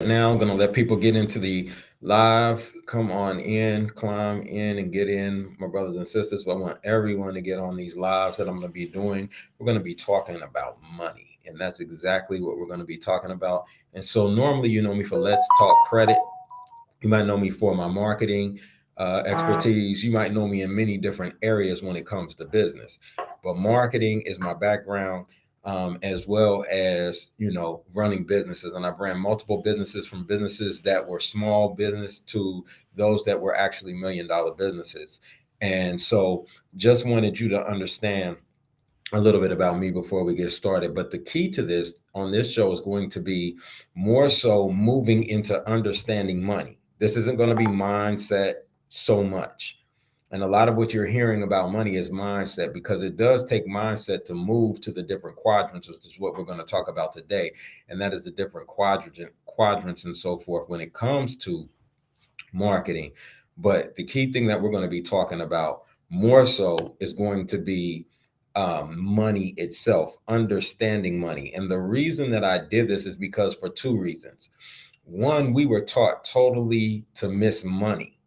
now. I'm going to let people get into the live. Come on in, climb in, and get in, my brothers and sisters. But I want everyone to get on these lives that I'm going to be doing. We're going to be talking about money, and that's exactly what we're going to be talking about. And so, normally, you know me for Let's Talk Credit. You might know me for my marketing expertise. You might know me in many different areas when it comes to business. But marketing is my background, as well as, running businesses. And I ran multiple businesses, from businesses that were small business to those that were actually $1 million businesses. And so just wanted you to understand a little bit about me before we get started. But the key to this on this show is going to be more so moving into understanding money. This isn't going to be mindset so much. And a lot of what you're hearing about money is mindset, because it does take mindset to move to the different quadrants, which is what we're going to talk about today. And that is the different quadrants and so forth when it comes to marketing. But the key thing that we're going to be talking about more so is going to be money itself, understanding money. And the reason that I did this is because for two reasons. One, we were taught totally to miss money,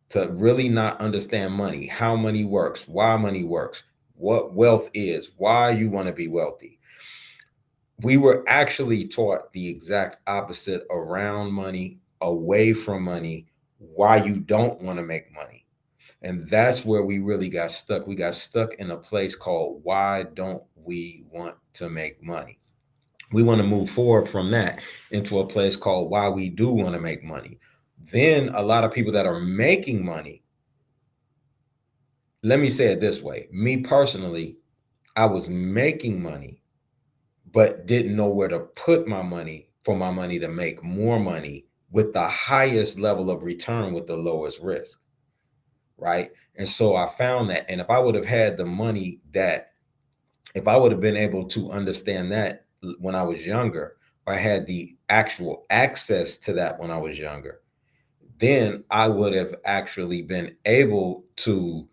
to really not understand money, how money works, why money works, what wealth is, why you want to be wealthy. We were actually taught the exact opposite around money, away from money, why you don't want to make money. And that's where we really got stuck. We got stuck in a place called, why don't we want to make money? We want to move forward from that into a place called, why we do want to make money. Then a lot of people that are making money, let me say it this way. Me personally, I was making money, but didn't know where to put my money for my money to make more money with the highest level of return with the lowest risk. Right. And so I found that. And if I would have had the money that, if I would have been able to understand that when I was younger, or I had the actual access to that when I was younger, then I would have actually been able to,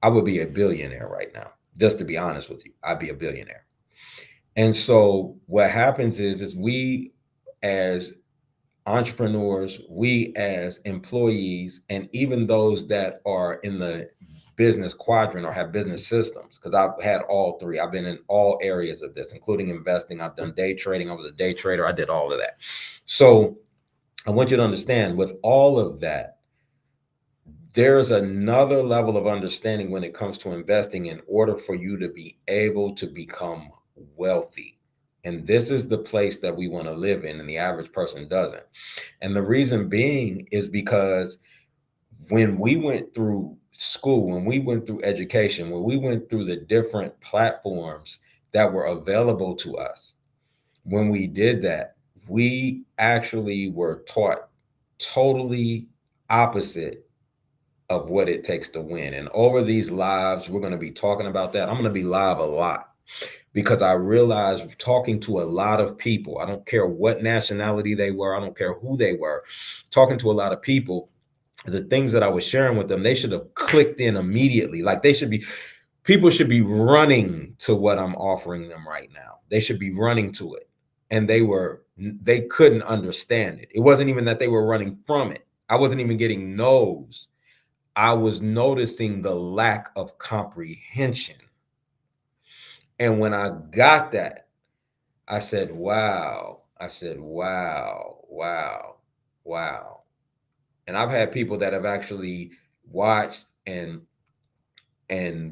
I would be a billionaire right now. Just to be honest with you, I'd be a billionaire. And so what happens is we as entrepreneurs, we as employees, and even those that are in the business quadrant or have business systems, because I've had all three. I've been in all areas of this, including investing. I've done day trading. I was a day trader. I did all of that. So I want you to understand, with all of that, there's another level of understanding when it comes to investing in order for you to be able to become wealthy. And this is the place that we want to live in, and the average person doesn't. And the reason being is because when we went through school, when we went through education, when we went through the different platforms that were available to us, when we did that, we actually were taught totally opposite of what it takes to win. And over these lives, we're going to be talking about that. I'm going to be live a lot because I realized talking to a lot of people, I don't care what nationality they were, I don't care who they were, talking to a lot of people, the things that I was sharing with them, they should have clicked in immediately. Like people should be running to what I'm offering them right now. They should be running to it. And they couldn't understand it. It wasn't even that they were running from it. I wasn't even getting no's. I was noticing the lack of comprehension. And when I got that, I said, wow. I said, wow, wow, wow. And I've had people that have actually watched and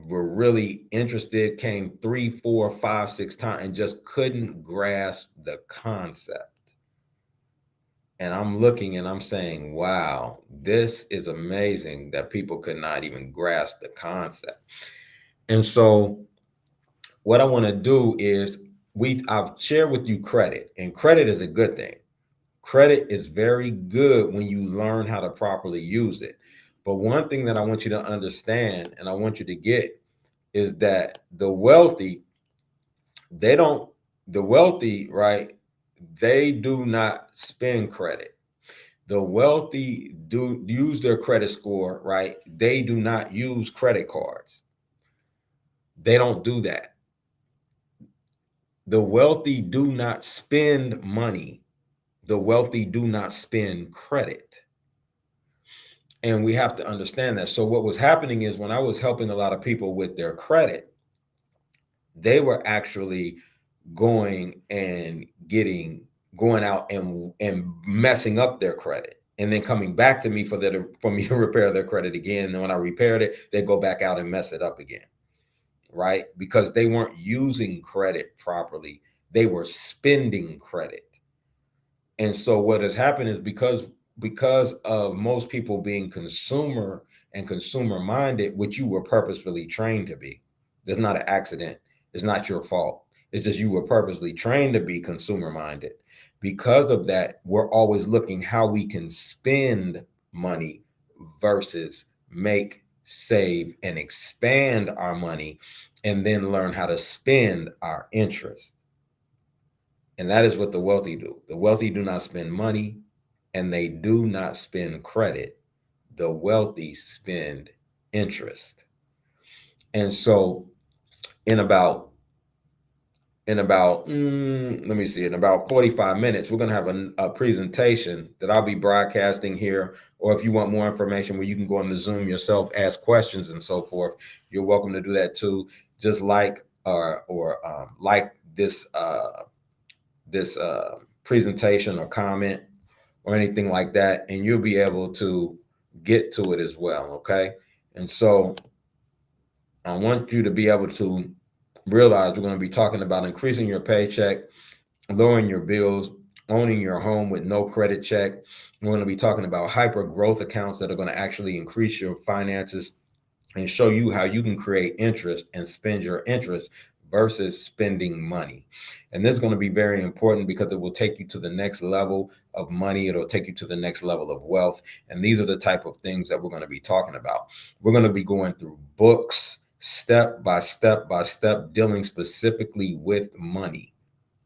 were really interested, came 3, 4, 5, 6 times and just couldn't grasp the concept. And I'm looking and I'm saying, wow, this is amazing that people could not even grasp the concept. And so what I want to do is I've shared with you credit, and credit is a good thing. Credit is very good when you learn how to properly use it. But one thing that I want you to understand and I want you to get is that they don't, the wealthy, right? They do not spend credit. The wealthy do use their credit score, right? They do not use credit cards. They don't do that. The wealthy do not spend money. The wealthy do not spend credit. And we have to understand that. So what was happening is when I was helping a lot of people with their credit, they were actually going and going out and messing up their credit and then coming back to me for me to repair their credit again. And when I repaired it, they go back out and mess it up again. Right? Because they weren't using credit properly. They were spending credit. And so what has happened is because of most people being consumer and consumer minded, which you were purposefully trained to be. There's not an accident. It's not your fault. It's just you were purposely trained to be consumer minded. Because of that, we're always looking how we can spend money versus make, save, and expand our money, and then learn how to spend our interest. And that is what the wealthy do. The wealthy do not spend money and they do not spend credit. The wealthy spend interest. And so in about let me see, in about 45 minutes, we're going to have a presentation that I'll be broadcasting here. Or if you want more information where you can go on the Zoom yourself, ask questions and so forth, you're welcome to do that too. Just like like this presentation or comment or anything like that, and you'll be able to get to it as well. Okay. And so I want you to be able to realize we're going to be talking about increasing your paycheck, lowering your bills, owning your home with no credit check. We're going to be talking about hyper growth accounts that are going to actually increase your finances and show you how you can create interest and spend your interest versus spending money. And this is going to be very important because it will take you to the next level of money. It'll take you to the next level of wealth. And these are the type of things that we're going to be talking about. We're going to be going through books, step by step by step, dealing specifically with money.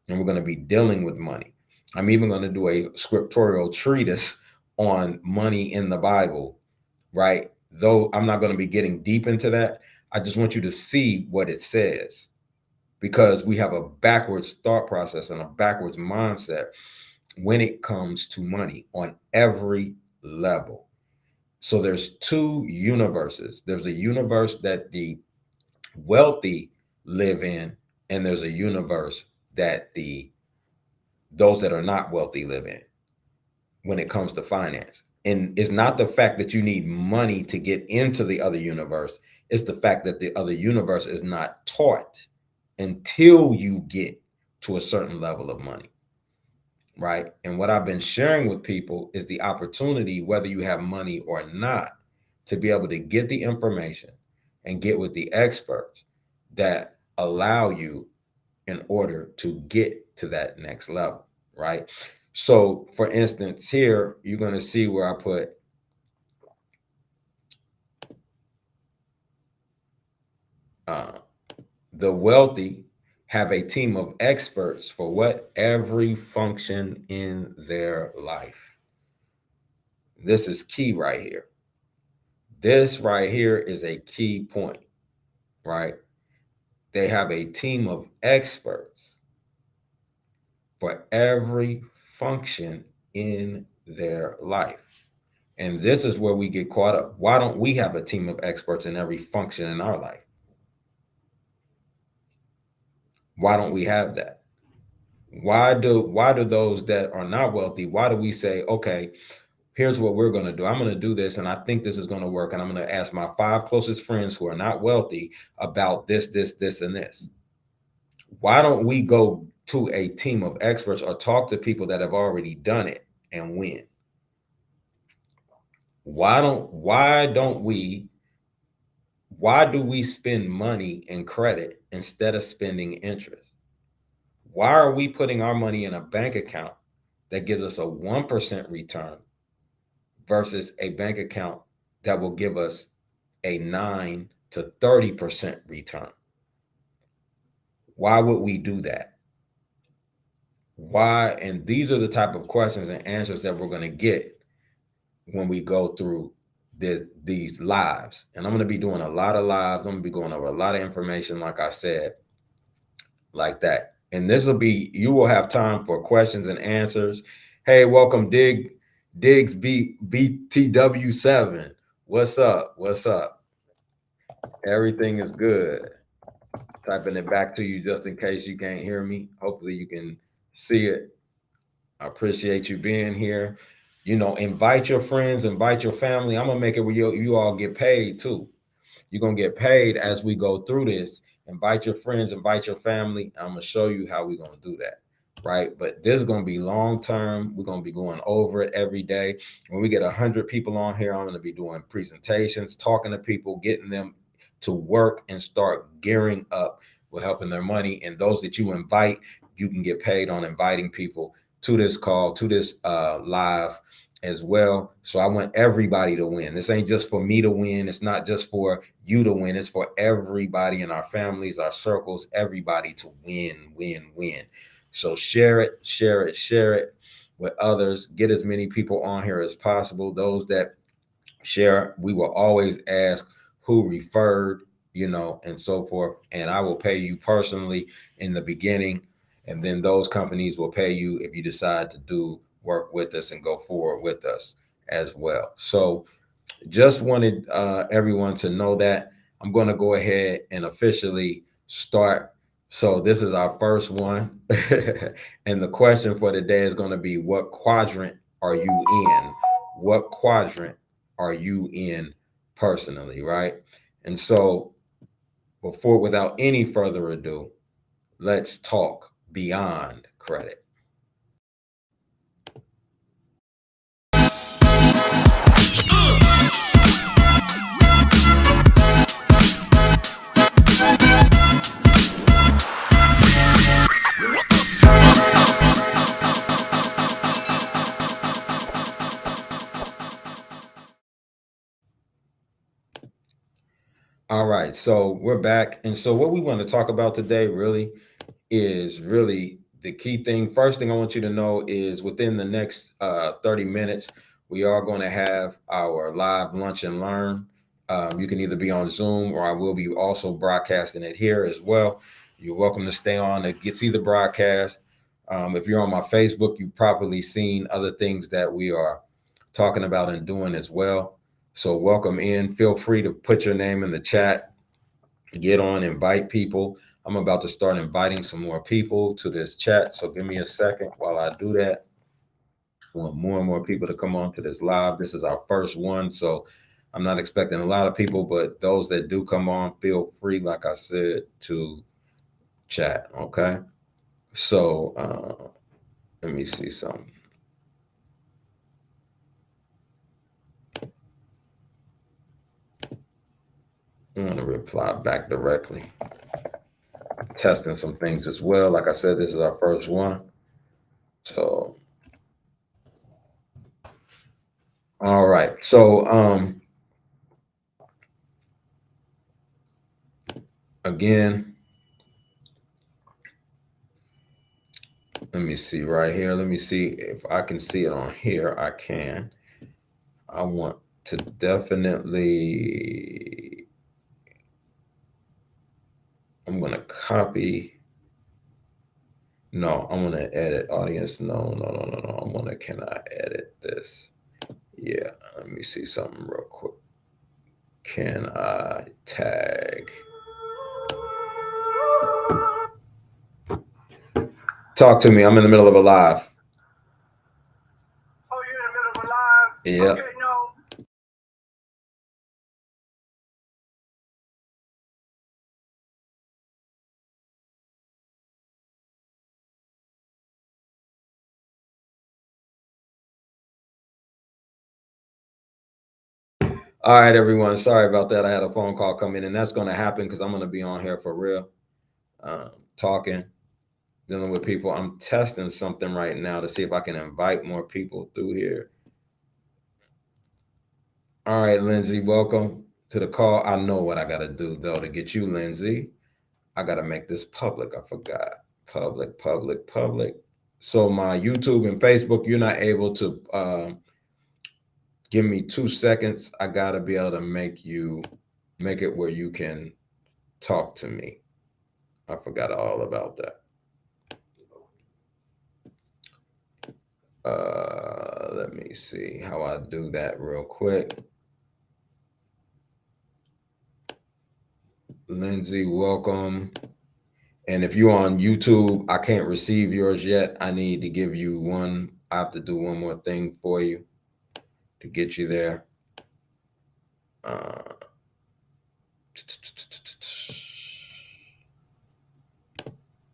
And we're going to be dealing with money. I'm even going to do a scriptural treatise on money in the Bible, right? Though I'm not going to be getting deep into that. I just want you to see what it says, because we have a backwards thought process and a backwards mindset when it comes to money on every level. So there's two universes. There's a universe that the wealthy live in, and there's a universe that those that are not wealthy live in when it comes to finance. And it's not the fact that you need money to get into the other universe. It's the fact that the other universe is not taught until you get to a certain level of money, right? And what I've been sharing with people is the opportunity, whether you have money or not, to be able to get the information and get with the experts that allow you in order to get to that next level, right? So for instance, here, you're going to see where I put the wealthy have a team of experts for what? Every function in their life. This is key right here. This right here is a key point, right? They have a team of experts for every function in their life. And this is where we get caught up. Why don't we have a team of experts in every function in our life? Why don't we have that? Why do those that are not wealthy, why do we say, okay, here's what we're going to do. I'm going to do this, and I think this is going to work. And I'm going to ask my 5 closest friends who are not wealthy about this, and this. Why don't we go to a team of experts or talk to people that have already done it and win? Why do we spend money in credit instead of spending interest? Why are we putting our money in a bank account that gives us a 1% return versus a bank account that will give us a 9 to 30% return? Why would we do that? Why? And these are the type of questions and answers that we're going to get when we go through these lives. And I'm going to be doing a lot of lives. I'm going to be going over a lot of information, like I said, like that. And this will be, you will have time for questions and answers. Hey, welcome, Diggs BTW7. What's up? What's up? Everything is good. Typing it back to you just in case you can't hear me. Hopefully you can see it. I appreciate you being here. Invite your friends, invite your family. I'm gonna make it where you all get paid too. You're gonna get paid as we go through this. Invite your friends, invite your family. I'm gonna show you how we're gonna do that. Right. But this is gonna be long term. We're gonna be going over it every day. When we get 100 people on here, I'm gonna be doing presentations, talking to people, getting them to work and start gearing up with helping their money. And those that you invite, you can get paid on inviting people to this call, to this live as well. So I want everybody to win. This ain't just for me to win. It's not just for you to win. It's for everybody in our families, our circles, everybody to win, win, win. So share it, share it, share it with others. Get as many people on here as possible. Those that share, we will always ask who referred, and so forth. And I will pay you personally in the beginning. And then those companies will pay you if you decide to do work with us and go forward with us as well. So just wanted everyone to know that I'm going to go ahead and officially start. So this is our first one. And the question for today is going to be, what quadrant are you in? What quadrant are you in personally, right? And so without any further ado, let's talk beyond credit. All right, so we're back. And so what we want to talk about today really the key thing. First thing I want you to know is within the next 30 minutes, we are going to have our live lunch and learn. You can either be on Zoom or I will be also broadcasting it here as well. You're welcome to stay on. It gets either broadcast. If you're on my Facebook, you've probably seen other things that we are talking about and doing as well. So welcome in. Feel free to put your name in the chat, get on, invite people. I'm about to start inviting some more people to this chat. So give me a second while I do that. I want more and more people to come on to this live. This is our first one. So I'm not expecting a lot of people, but those that do come on, feel free, like I said, to chat. Okay. So let me see something. I'm going to reply back directly. Testing some things as well. Like I said, this is our first one. So, all right. So, again, let me see right here. Let me see if I can see it on here. I can. I want to definitely, I'm going to copy. No, I'm going to edit audience. No, no, no, no, no. I'm going to, can I edit this? Yeah, let me see something real quick. Can I tag? Talk to me. I'm in the middle of a live. Oh, you're in the middle of a live? Yeah. Okay, no. All right, everyone. Sorry about that. I had a phone call come in, and that's going to happen because I'm going to be on here for real, talking, dealing with people. I'm testing something right now to see if I can invite more people through here. All right, Lindsay, welcome to the call. I know what I got to do, though, to get you, Lindsay. I got to make this public. I forgot. Public, public, public. So my YouTube and Facebook, you're not able to give me 2 seconds. I got to be able to make it where you can talk to me. I forgot all about that. Let me see how I do that real quick. Lindsay, welcome. And if you're on YouTube, I can't receive yours yet. I need to give you one. I have to do one more thing for you to get you there.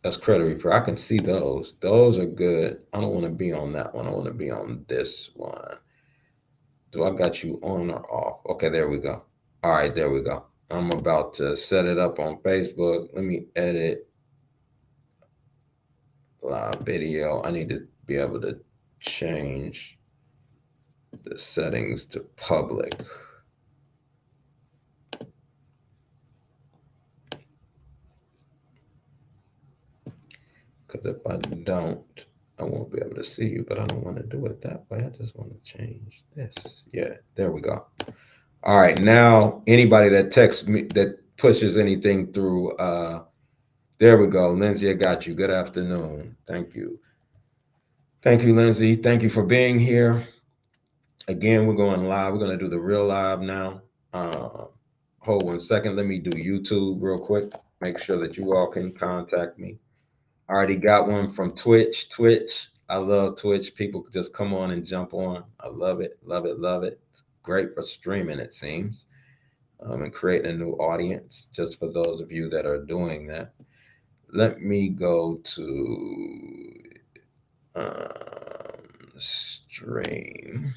That's credit repair. I can see those. Those are good. I don't want to be on that one. I want to be on this one. Do I got you on or off? Okay, there we go. All right, there we go. I'm about to set it up on Facebook. Let me edit live video. I need to be able to change the settings to public. Because if I don't, I won't be able to see you, but I don't want to do it that way. I just want to change this. Yeah, there we go. All right, now anybody that texts me, that pushes anything through, there we go. Lindsay, I got you. Good afternoon. Thank you. Thank you, Lindsay. Thank you for being here. Again, we're going live. We're going to do the real live now. Hold 1 second. Let me do YouTube real quick. Make sure that you all can contact me. I already got one from Twitch. Twitch. I love Twitch. People just come on and jump on. I love it. Love it. Love it. It's great for streaming, it seems, and creating a new audience just for those of you that are doing that. Let me go to stream.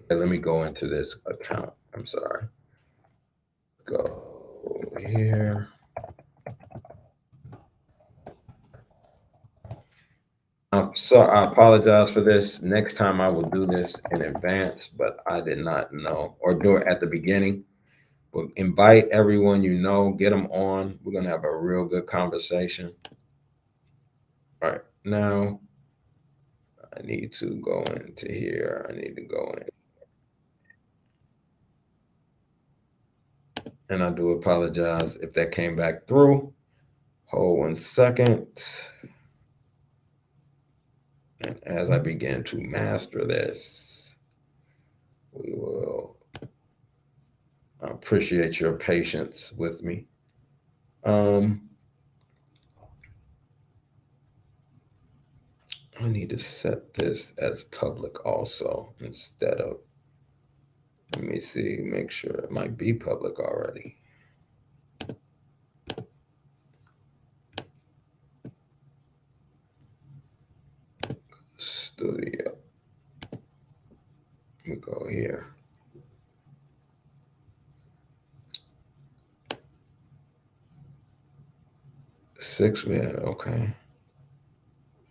Okay, let me go into this account. I'm sorry. Go here. So I apologize for this. Next time I will do this in advance, but I did not know or do it at the beginning. But invite everyone you know, get them on. We're going to have a real good conversation. All right. Now, I need to go into here. I need to go in. And I do apologize if that came back through. Hold 1 second. And as I begin to master this, we will appreciate your patience with me. I need to set this as public also instead of, let me see, make sure it might be public already. Studio. Let me go here. Six, yeah, okay.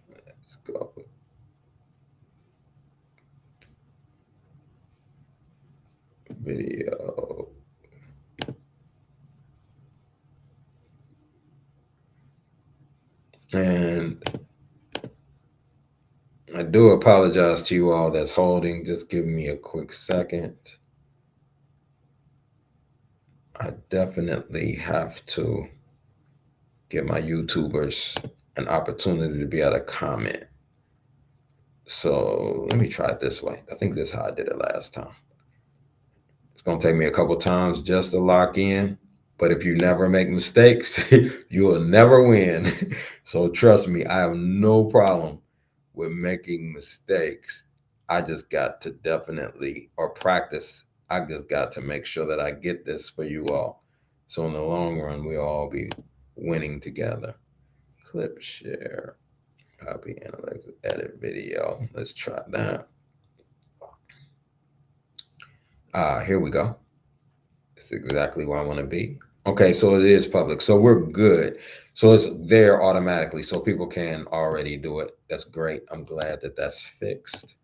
Let's go. Video. And I do apologize to you all that's holding. Just give me a quick second. I definitely have to give my YouTubers an opportunity to be able to comment. So let me try it this way. I think this is how I did it last time. It's going to take me a couple times just to lock in. But if you never make mistakes, you will never win. So trust me, I have no problem with making mistakes. I just got to definitely, or practice, I just got to make sure that I get this for you all. So in the long run, we'll all be winning together. Clip share, copy, analytics, edit video. Let's try that. Here we go. It's exactly where I want to be. Okay, so it is public. So we're good. So it's there automatically. So people can already do it. That's great. I'm glad that that's fixed.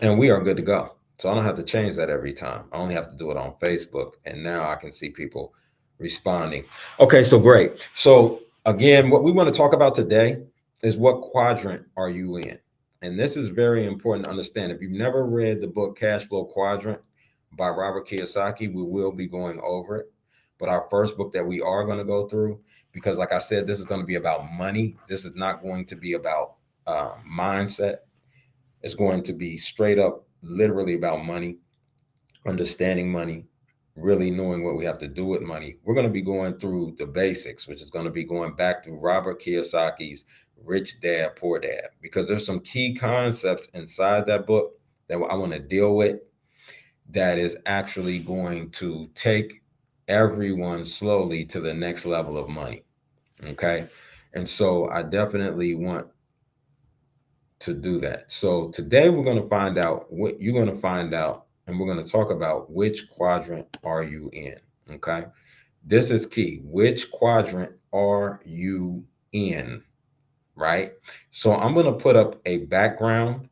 And we are good to go. So I don't have to change that every time. I only have to do it on Facebook. And now I can see people responding. Okay, so great. So again, what we want to talk about today is what quadrant are you in? And this is very important to understand. If you've never read the book Cash Flow Quadrant by Robert Kiyosaki, we will be going over it. But our first book that we are going to go through, because like I said, this is going to be about money. This is not going to be about mindset. It's going to be straight up, literally about money, understanding money, really knowing what we have to do with money. We're going to be going through the basics, which is going to be going back to Robert Kiyosaki's Rich Dad, Poor Dad, because there's some key concepts inside that book that I want to deal with that is actually going to take everyone slowly to the next level of money. Okay. And so I definitely want to do that. So today we're going to find out what you're going to find out, and we're going to talk about which quadrant are you in. Okay. This is key. Which quadrant are you in? Right. So I'm going to put up a background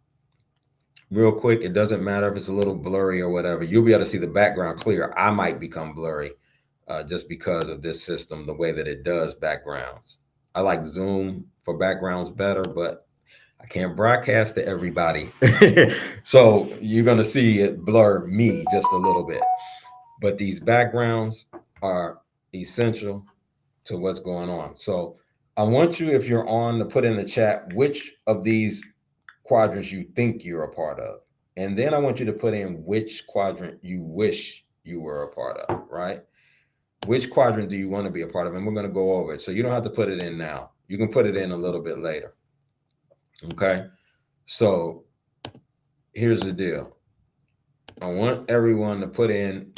real quick. It doesn't matter if it's a little blurry or whatever. You'll be able to see the background clear. I might become blurry just because of this system, the way that it does backgrounds. I like Zoom for backgrounds better, but I can't broadcast to everybody. So you're going to see it blur me just a little bit. But these backgrounds are essential to what's going on. So I want you, if you're on, to put in the chat which of these quadrants you think you're a part of. And then I want you to put in which quadrant you wish you were a part of, right? Which quadrant do you want to be a part of? And we're going to go over it. So you don't have to put it in now. You can put it in a little bit later. Okay. So here's the deal. I want everyone to put in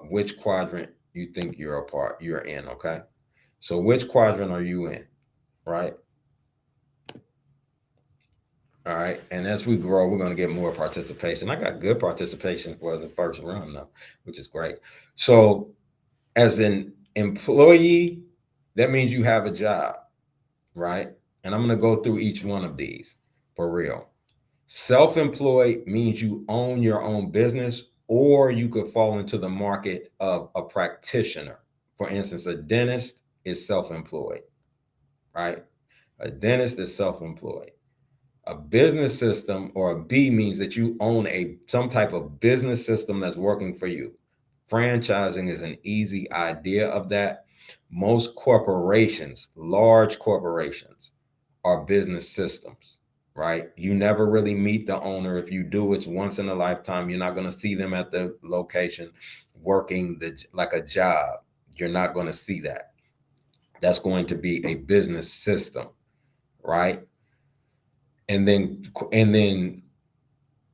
which quadrant you think you're in. Okay. So which quadrant are you in? Right. All right. And as we grow, we're going to get more participation. I got good participation for the first run, though, which is great. So, as an employee, that means you have a job, right? And I'm going to go through each one of these for real. Self employed means you own your own business, or you could fall into the market of a practitioner. For instance, a dentist is self employed, right? A dentist is self employed. A business system, or a B, means that you own some type of business system that's working for you. Franchising is an easy idea of that. Most corporations, large corporations, are business systems, right? You never really meet the owner. If you do, it's once in a lifetime. You're not going to see them at the location working like a job. You're not going to see that. That's going to be a business system, right? And then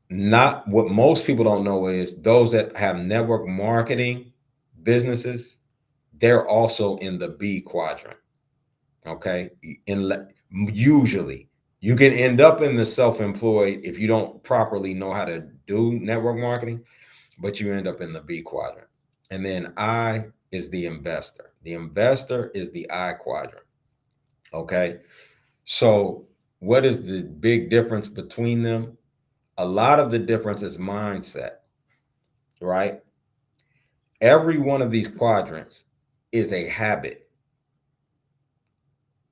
not what most people don't know is those that have network marketing businesses, they're also in the B quadrant. Okay. Usually you can end up in the self-employed if you don't properly know how to do network marketing, but you end up in the B quadrant. And then I is the investor. The investor is the I quadrant. Okay. So what is the big difference between them? A lot of the difference is mindset, right? Every one of these quadrants is a habit.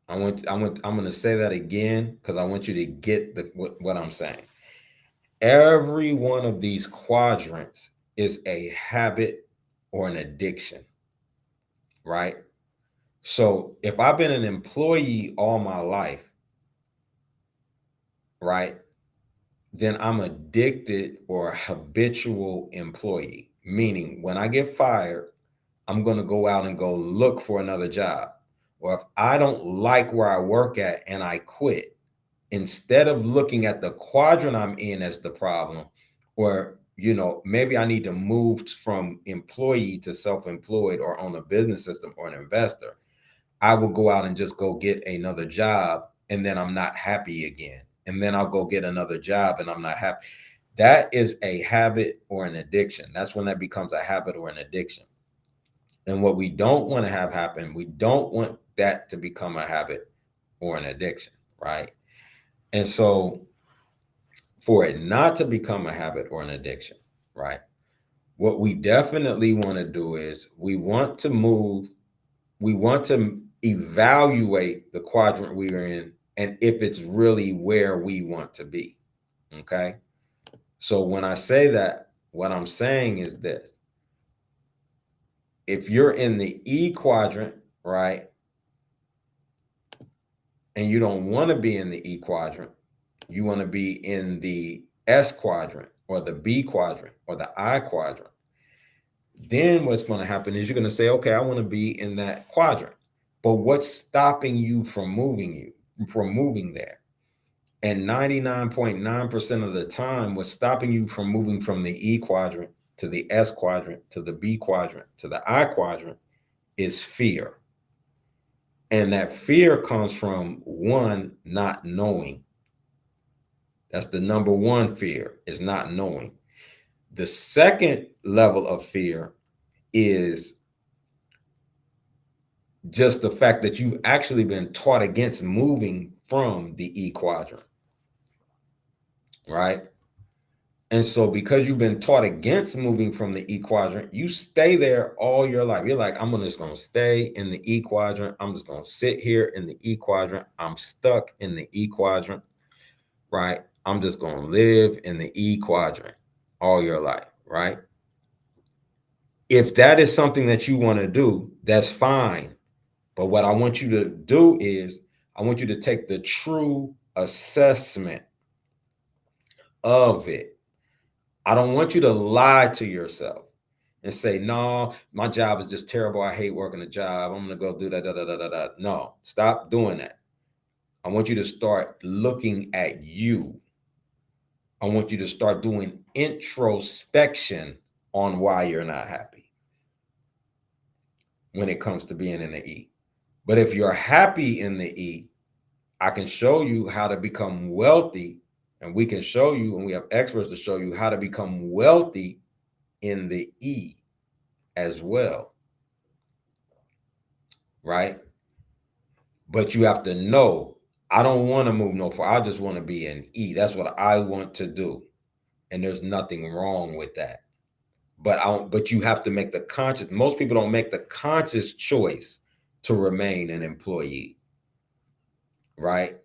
I'm going to say that again because I want you to get what I'm saying. Every one of these quadrants is a habit or an addiction, right? So if I've been an employee all my life, right, then I'm addicted or a habitual employee, meaning when I get fired, I'm going to go out and go look for another job. Or if I don't like where I work at and I quit, instead of looking at the quadrant I'm in as the problem, or, maybe I need to move from employee to self-employed or own a business system or an investor, I will go out and just go get another job. And then I'm not happy again. And then I'll go get another job and I'm not happy. That is a habit or an addiction. That's when that becomes a habit or an addiction. And what we don't want to have happen, we don't want that to become a habit or an addiction, right? And so for it not to become a habit or an addiction, right? What we definitely want to do is we want to evaluate the quadrant we are in and if it's really where we want to be. Okay. So when I say that, what I'm saying is this: if you're in the E quadrant, right, and you don't want to be in the E quadrant, You want to be in the S quadrant or the B quadrant or the I quadrant. Then what's going to happen is you're going to say, okay, I want to be in that quadrant. But what's stopping you from moving there? And 99.9% of the time, what's stopping you from moving from the E quadrant to the S quadrant to the B quadrant to the I quadrant is fear. And that fear comes from one, not knowing. That's the number one fear, is not knowing. The second level of fear is just the fact that you've actually been taught against moving from the E quadrant, right? And so because you've been taught against moving from the E quadrant, you stay there all your life. You're like, I'm just going to stay in the E quadrant. I'm just going to sit here in the E quadrant. I'm stuck in the E quadrant, right? I'm just going to live in the E quadrant all your life, right? If that is something that you want to do, that's fine. But what I want you to do is I want you to take the true assessment of it. I don't want you to lie to yourself and say, no, my job is just terrible. I hate working a job. I'm going to go do that. Da, da, da, da, da. No, stop doing that. I want you to start looking at you. I want you to start doing introspection on why you're not happy when it comes to being in the E. But if you're happy in the E, I can show you how to become wealthy, and we can show you, and we have experts to show you how to become wealthy in the E as well, right? But you have to know, I don't want to move no far. I just want to be in E. That's what I want to do. And there's nothing wrong with that. But you have to make the conscious, most people don't make the conscious choice to remain an employee, right?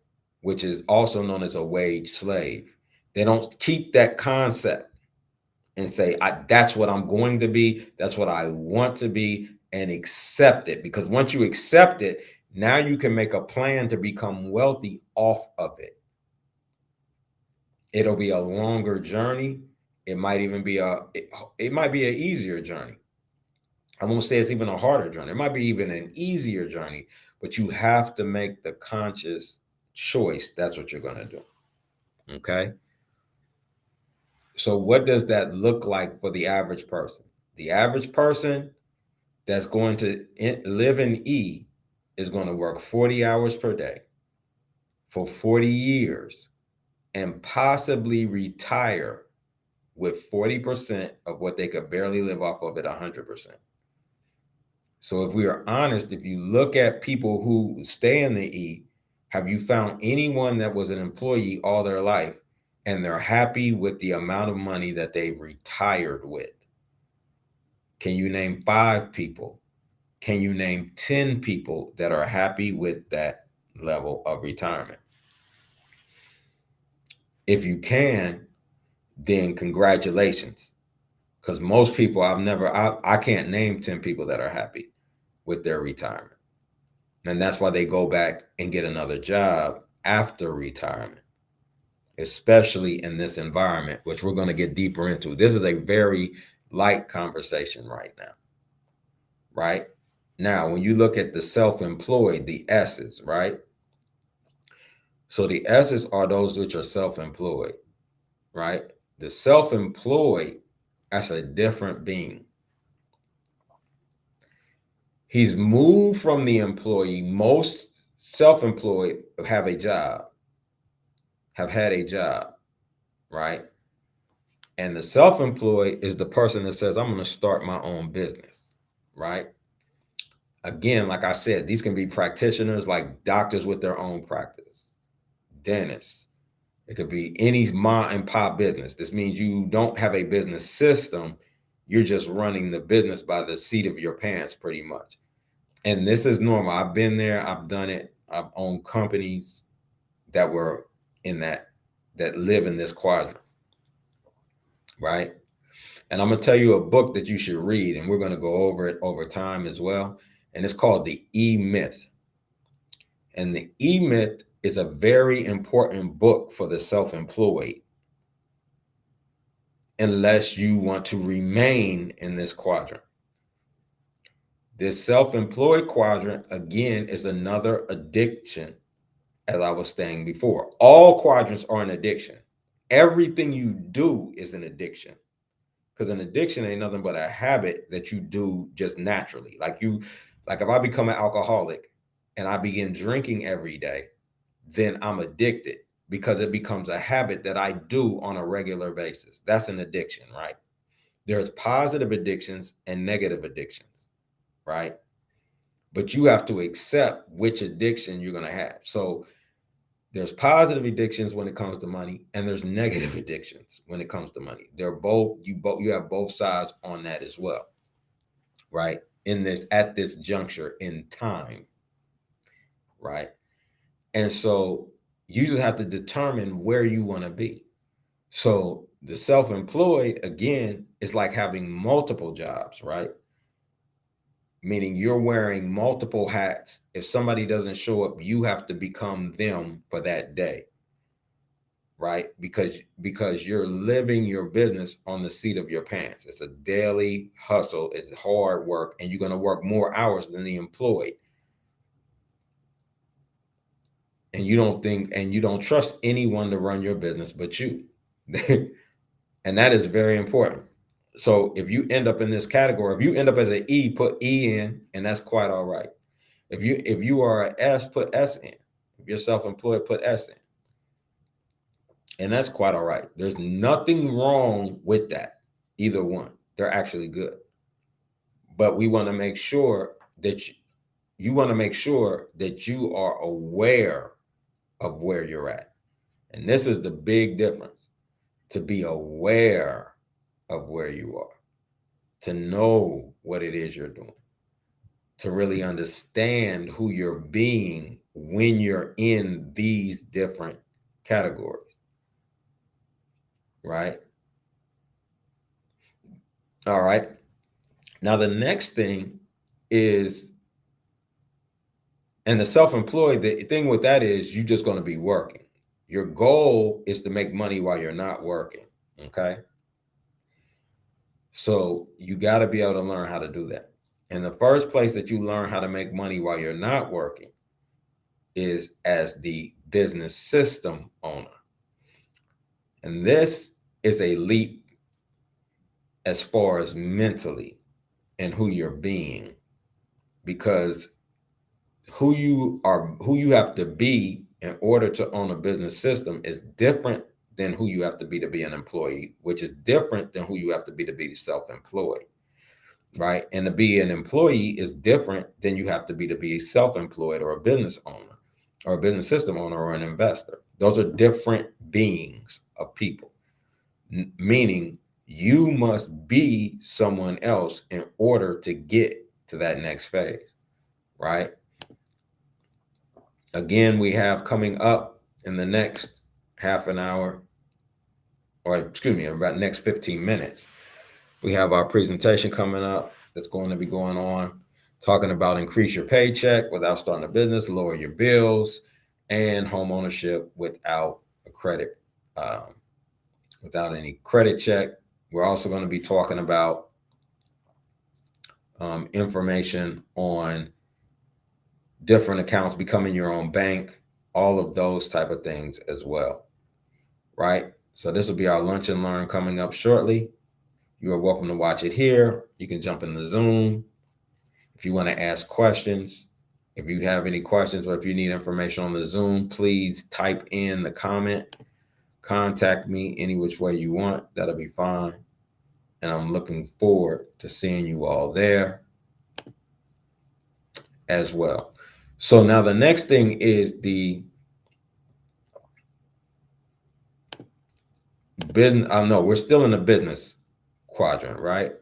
Which is also known as a wage slave. They don't keep that concept and say, that's what I'm going to be. That's what I want to be, and accept it. Because once you accept it, now you can make a plan to become wealthy off of it. It'll be a longer journey. It might even be it might be an easier journey. I won't say it's even a harder journey. It might be even an easier journey, but you have to make the conscious choice. That's what you're going to do. Okay. So what does that look like for the average person? The average person that's going to live in E is going to work 40 hours per day for 40 years and possibly retire with 40% of what they could barely live off of at 100%. So if we are honest, if you look at people who stay in the E, have you found anyone that was an employee all their life and they're happy with the amount of money that they've retired with? Can you name 5 people? Can you name 10 people that are happy with that level of retirement? If you can, then congratulations. Because most people I can't name 10 people that are happy with their retirement. And that's why they go back and get another job after retirement, especially in this environment, which we're going to get deeper into. This is a very light conversation right now. Right? Now, when you look at the self-employed, the S's, right? So the S's are those which are self-employed, right? The self-employed, that's a different being. He's moved from the employee. Most self-employed have a job, have had a job, right? And the self-employed is the person that says, I'm going to start my own business, right? Again, like I said, these can be practitioners like doctors with their own practice, dentists. It could be any mom and pop business. This means you don't have a business system. You're just running the business by the seat of your pants pretty much. And this is normal. I've been there. I've done it. I've owned companies that were in that live in this quadrant, right? And I'm going to tell you a book that you should read, and we're going to go over it over time as well. And it's called The E Myth. And the E Myth is a very important book for the self-employed, unless you want to remain in this quadrant. This self-employed quadrant, again, is another addiction, as I was saying before. All quadrants are an addiction. Everything you do is an addiction, because an addiction ain't nothing but a habit that you do just naturally. Like if I become an alcoholic and I begin drinking every day, then I'm addicted because it becomes a habit that I do on a regular basis. That's an addiction, right? There's positive addictions and negative addictions, right? But you have to accept which addiction you're going to have. So there's positive addictions when it comes to money, and there's negative addictions when it comes to money. They're both you have both sides on that as well, right? In this At this juncture in time, right? And so you just have to determine where you want to be. So the self-employed, again, is like having multiple jobs, right? Meaning you're wearing multiple hats. If somebody doesn't show up, you have to become them for that day, right? Because you're living your business on the seat of your pants. It's a daily hustle. It's hard work, and you're going to work more hours than the employed. And you don't trust anyone to run your business but you. And that is very important. So if you end up in this category, if you end up as an E, put E in, and that's quite all right. If you are an S, put S in. If you're self-employed, put S in. And that's quite all right. There's nothing wrong with that. Either one. They're actually good. But we want to make sure that you want to make sure that you are aware of where you're at. And this is the big difference. To be aware of where you are, to know what it is you're doing, to really understand who you're being when you're in these different categories, right? All right. Now, the next thing is, and the self-employed, the thing with that is you're just going to be working. Your goal is to make money while you're not working. Okay. So you got to be able to learn how to do that. And the first place that you learn how to make money while you're not working is as the business system owner. And this is a leap as far as mentally and who you're being, because who you have to be in order to own a business system is different than who you have to be an employee, which is different than who you have to be self-employed, right? And to be an employee is different than you have to be self-employed or a business owner or a business system owner or an investor. Those are different beings of people, meaning you must be someone else in order to get to that next phase, right? Again, we have coming up in the next half an hour, or excuse me, about next 15 minutes, we have our presentation coming up that's going to be going on, talking about increase your paycheck without starting a business, lower your bills, and home ownership without a credit, without any credit check. We're also going to be talking about information on different accounts, becoming your own bank, all of those type of things as well, right? So this will be our lunch and learn coming up shortly. You are welcome to watch it here. You can jump in the Zoom if you want to ask questions. If you have any questions or if you need information on the Zoom, please type in the comment. Contact me any which way you want. That'll be fine. And I'm looking forward to seeing you all there as well. So now the next thing is the business. I know we're still in the business quadrant, right?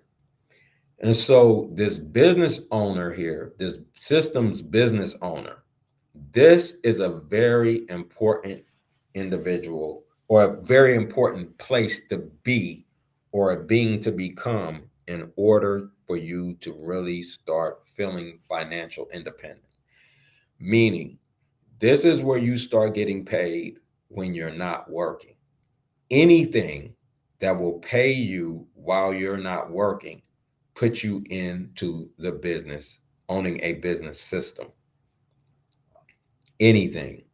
And so this business owner here, this systems business owner, this is a very important individual or a very important place to be or a being to become in order for you to really start feeling financial independence. Meaning This is where you start getting paid when you're not working. Anything that will pay you while you're not working puts you into the business, owning a business system. Anything.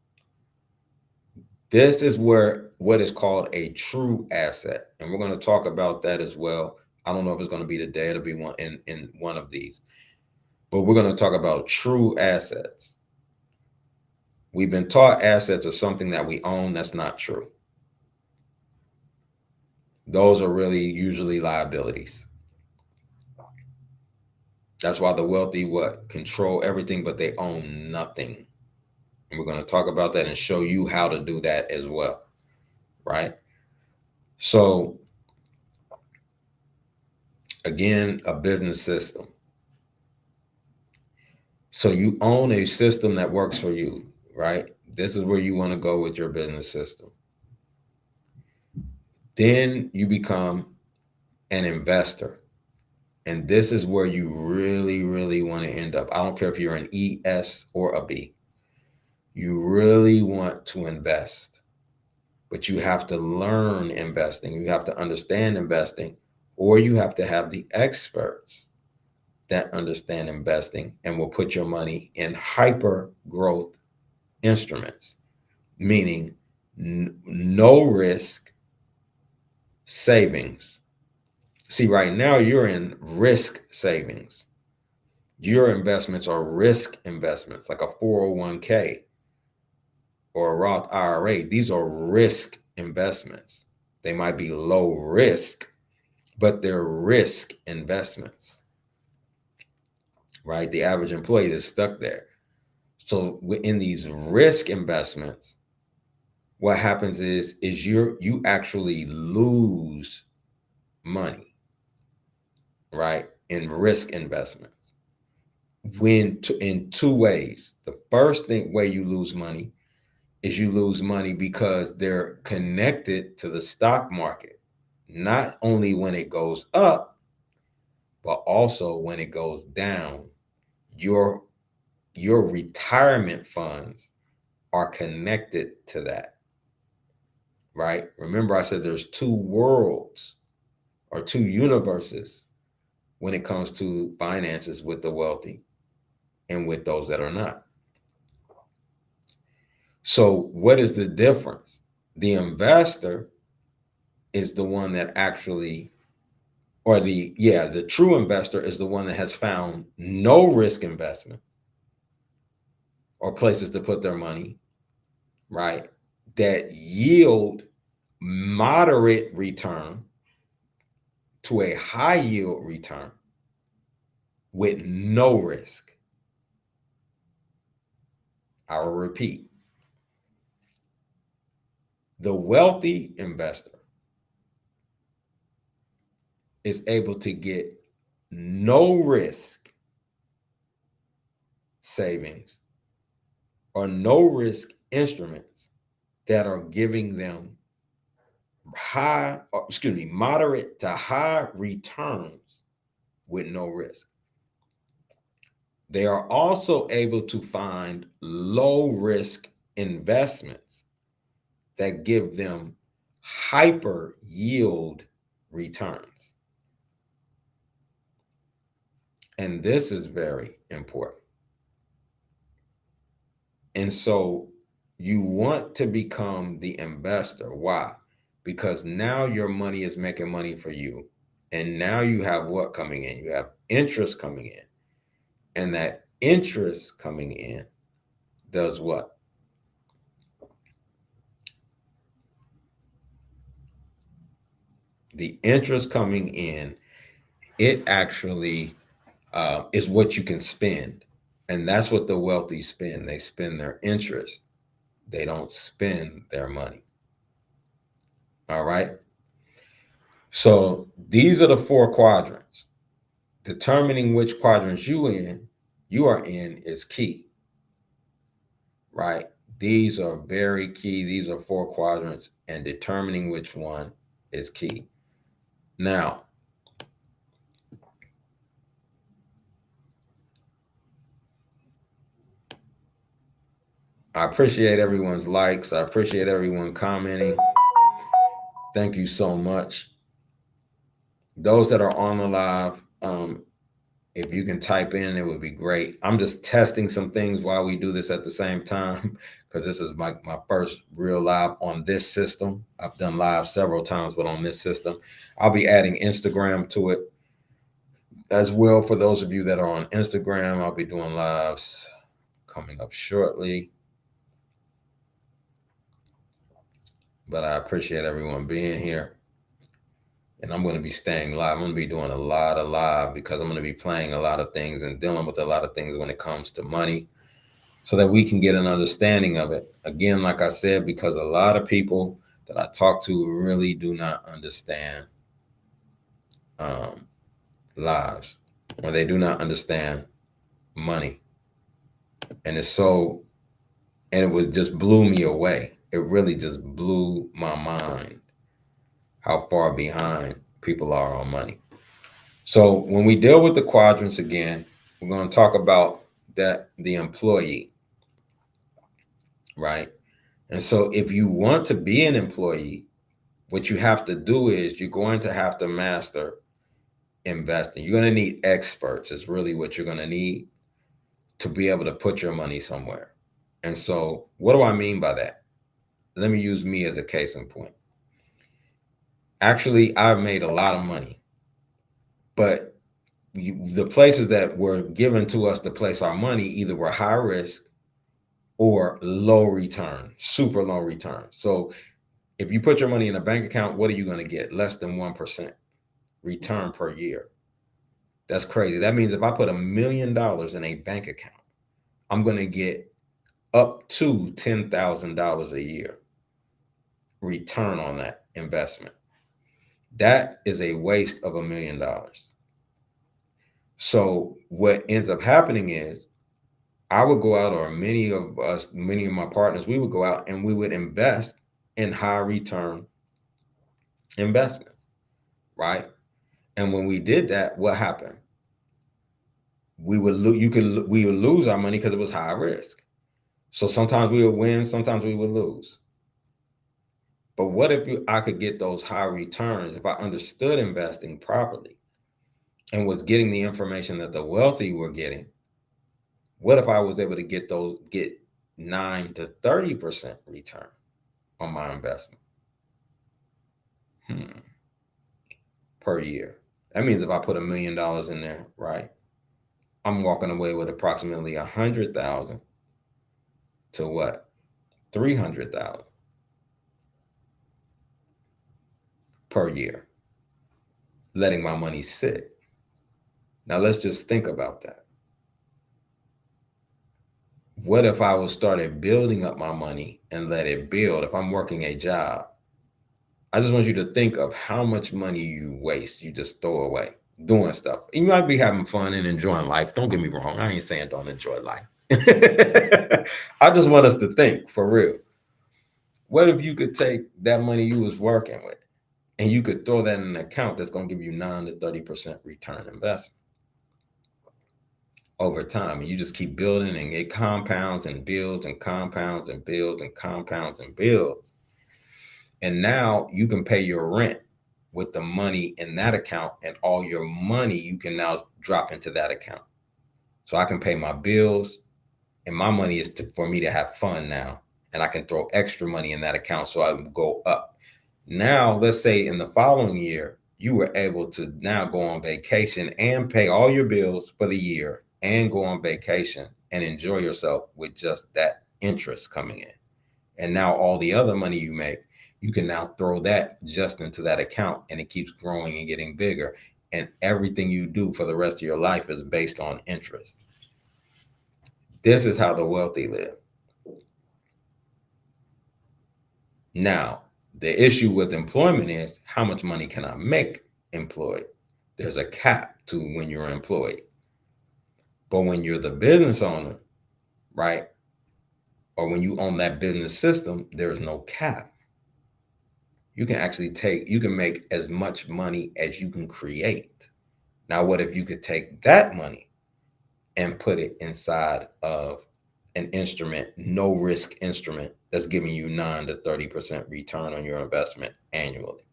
This is where what is called a true asset. And we're going to talk about that as well. I don't know if it's going to be today. It'll be one in one of these. But we're going to talk about true assets. We've been taught assets are something that we own. That's not true. Those are really usually liabilities. That's why the wealthy control everything, but they own nothing. And we're going to talk about that and show you how to do that as well. Right? So again, a business system. So you own a system that works for you, right? This is where you want to go with your business system. Then you become an investor. And this is where you really, really want to end up. I don't care if you're an E, S, or a B. You really want to invest, but you have to learn investing. You have to understand investing, or you have to have the experts that understand investing and will put your money in hyper growth instruments, meaning no risk savings. See, right now you're in risk savings. Your investments are risk investments, like a 401k or a Roth IRA. These are risk investments. They might be low risk, but they're risk investments, right? The average employee is stuck there. So in these risk investments, what happens is you actually lose money, right? In risk investments. In two ways. The first way you lose money is you lose money because they're connected to the stock market, not only when it goes up, but also when it goes down. Your retirement funds are connected to that, right? Remember, I said there's two worlds or two universes when it comes to finances with the wealthy and with those that are not. So what is the difference? The investor is the one that actually, or the true investor is the one that has found no risk investment or places to put their money, right? That yield moderate return to a high yield return with no risk. I will repeat. The wealthy investor is able to get no risk savings or no risk instruments that are giving them moderate to high returns with no risk. They are also able to find low risk investments that give them hyper yield returns. And this is very important. And so you want to become the investor. Why? Because now your money is making money for you. And now you have what coming in? You have interest coming in. And that interest coming in does what? The interest coming in, it actually is what you can spend. And that's what the wealthy spend. They spend their interest. They don't spend their money. All right. So these are the four quadrants. Determining which quadrants you are in is key. Right? These are very key. These are four quadrants, and determining which one is key. Now, I appreciate everyone's likes. I appreciate everyone commenting. Thank you so much. Those that are on the live, if you can type in, it would be great. I'm just testing some things while we do this at the same time because this is my first real live on this system. I've done live several times, but on this system, I'll be adding Instagram to it as well. For those of you that are on Instagram, I'll be doing lives coming up shortly. But I appreciate everyone being here. And I'm going to be staying live. I'm going to be doing a lot of live because I'm going to be playing a lot of things and dealing with a lot of things when it comes to money so that we can get an understanding of it. Again, like I said, because a lot of people that I talk to really do not understand lives, or they do not understand money. And it was just blew me away. It really just blew my mind how far behind people are on money. So when we deal with the quadrants again, we're going to talk about the employee, right? And so if you want to be an employee, what you have to do is you're going to have to master investing. You're going to need experts is really what you're going to need to be able to put your money somewhere. And so what do I mean by that? Let me use me as a case in point. Actually, I've made a lot of money, but the places that were given to us to place our money either were high risk or low return, super low return. So if you put your money in a bank account, what are you going to get? Less than 1% return per year. That's crazy. That means if I put $1 million in a bank account, I'm going to get up to $10,000 a year return on that investment. That is a waste of $1 million. So what ends up happening is I would go out, or many of my partners, we would go out and we would invest in high return investments, right? And when we did that, what happened? We would lose our money because it was high risk. So sometimes we would win, sometimes we would lose. But what if I could get those high returns if I understood investing properly and was getting the information that the wealthy were getting? What if I was able to get 9 to 30% return on my investment per year? That means if I put $1 million in there, right, I'm walking away with approximately 100,000 to what? 300,000 per year, letting my money sit. Now let's just think about that. What if I was started building up my money and let it build? If I'm working a job, I just want you to think of how much money you waste, you just throw away doing stuff. You might be having fun and enjoying life. Don't get me wrong. I ain't saying don't enjoy life. I just want us to think for real. What if you could take that money you was working with and you could throw that in an account that's going to give you 9 to 30% return investment over time, and you just keep building and it compounds and builds and compounds and builds and compounds and builds. And now you can pay your rent with the money in that account, and all your money you can now drop into that account. So I can pay my bills, and my money is for me to have fun now, and I can throw extra money in that account so I can go up. Now, let's say in the following year, you were able to now go on vacation and pay all your bills for the year and go on vacation and enjoy yourself with just that interest coming in. And now all the other money you make, you can now throw that just into that account, and it keeps growing and getting bigger. And everything you do for the rest of your life is based on interest. This is how the wealthy live. Now, the issue with employment is how much money can I make employed? There's a cap to when you're employed. But when you're the business owner, right, or when you own that business system, there's no cap. You can make as much money as you can create. Now, what if you could take that money and put it inside of an instrument, no risk instrument that's giving you 9 to 30% return on your investment annually.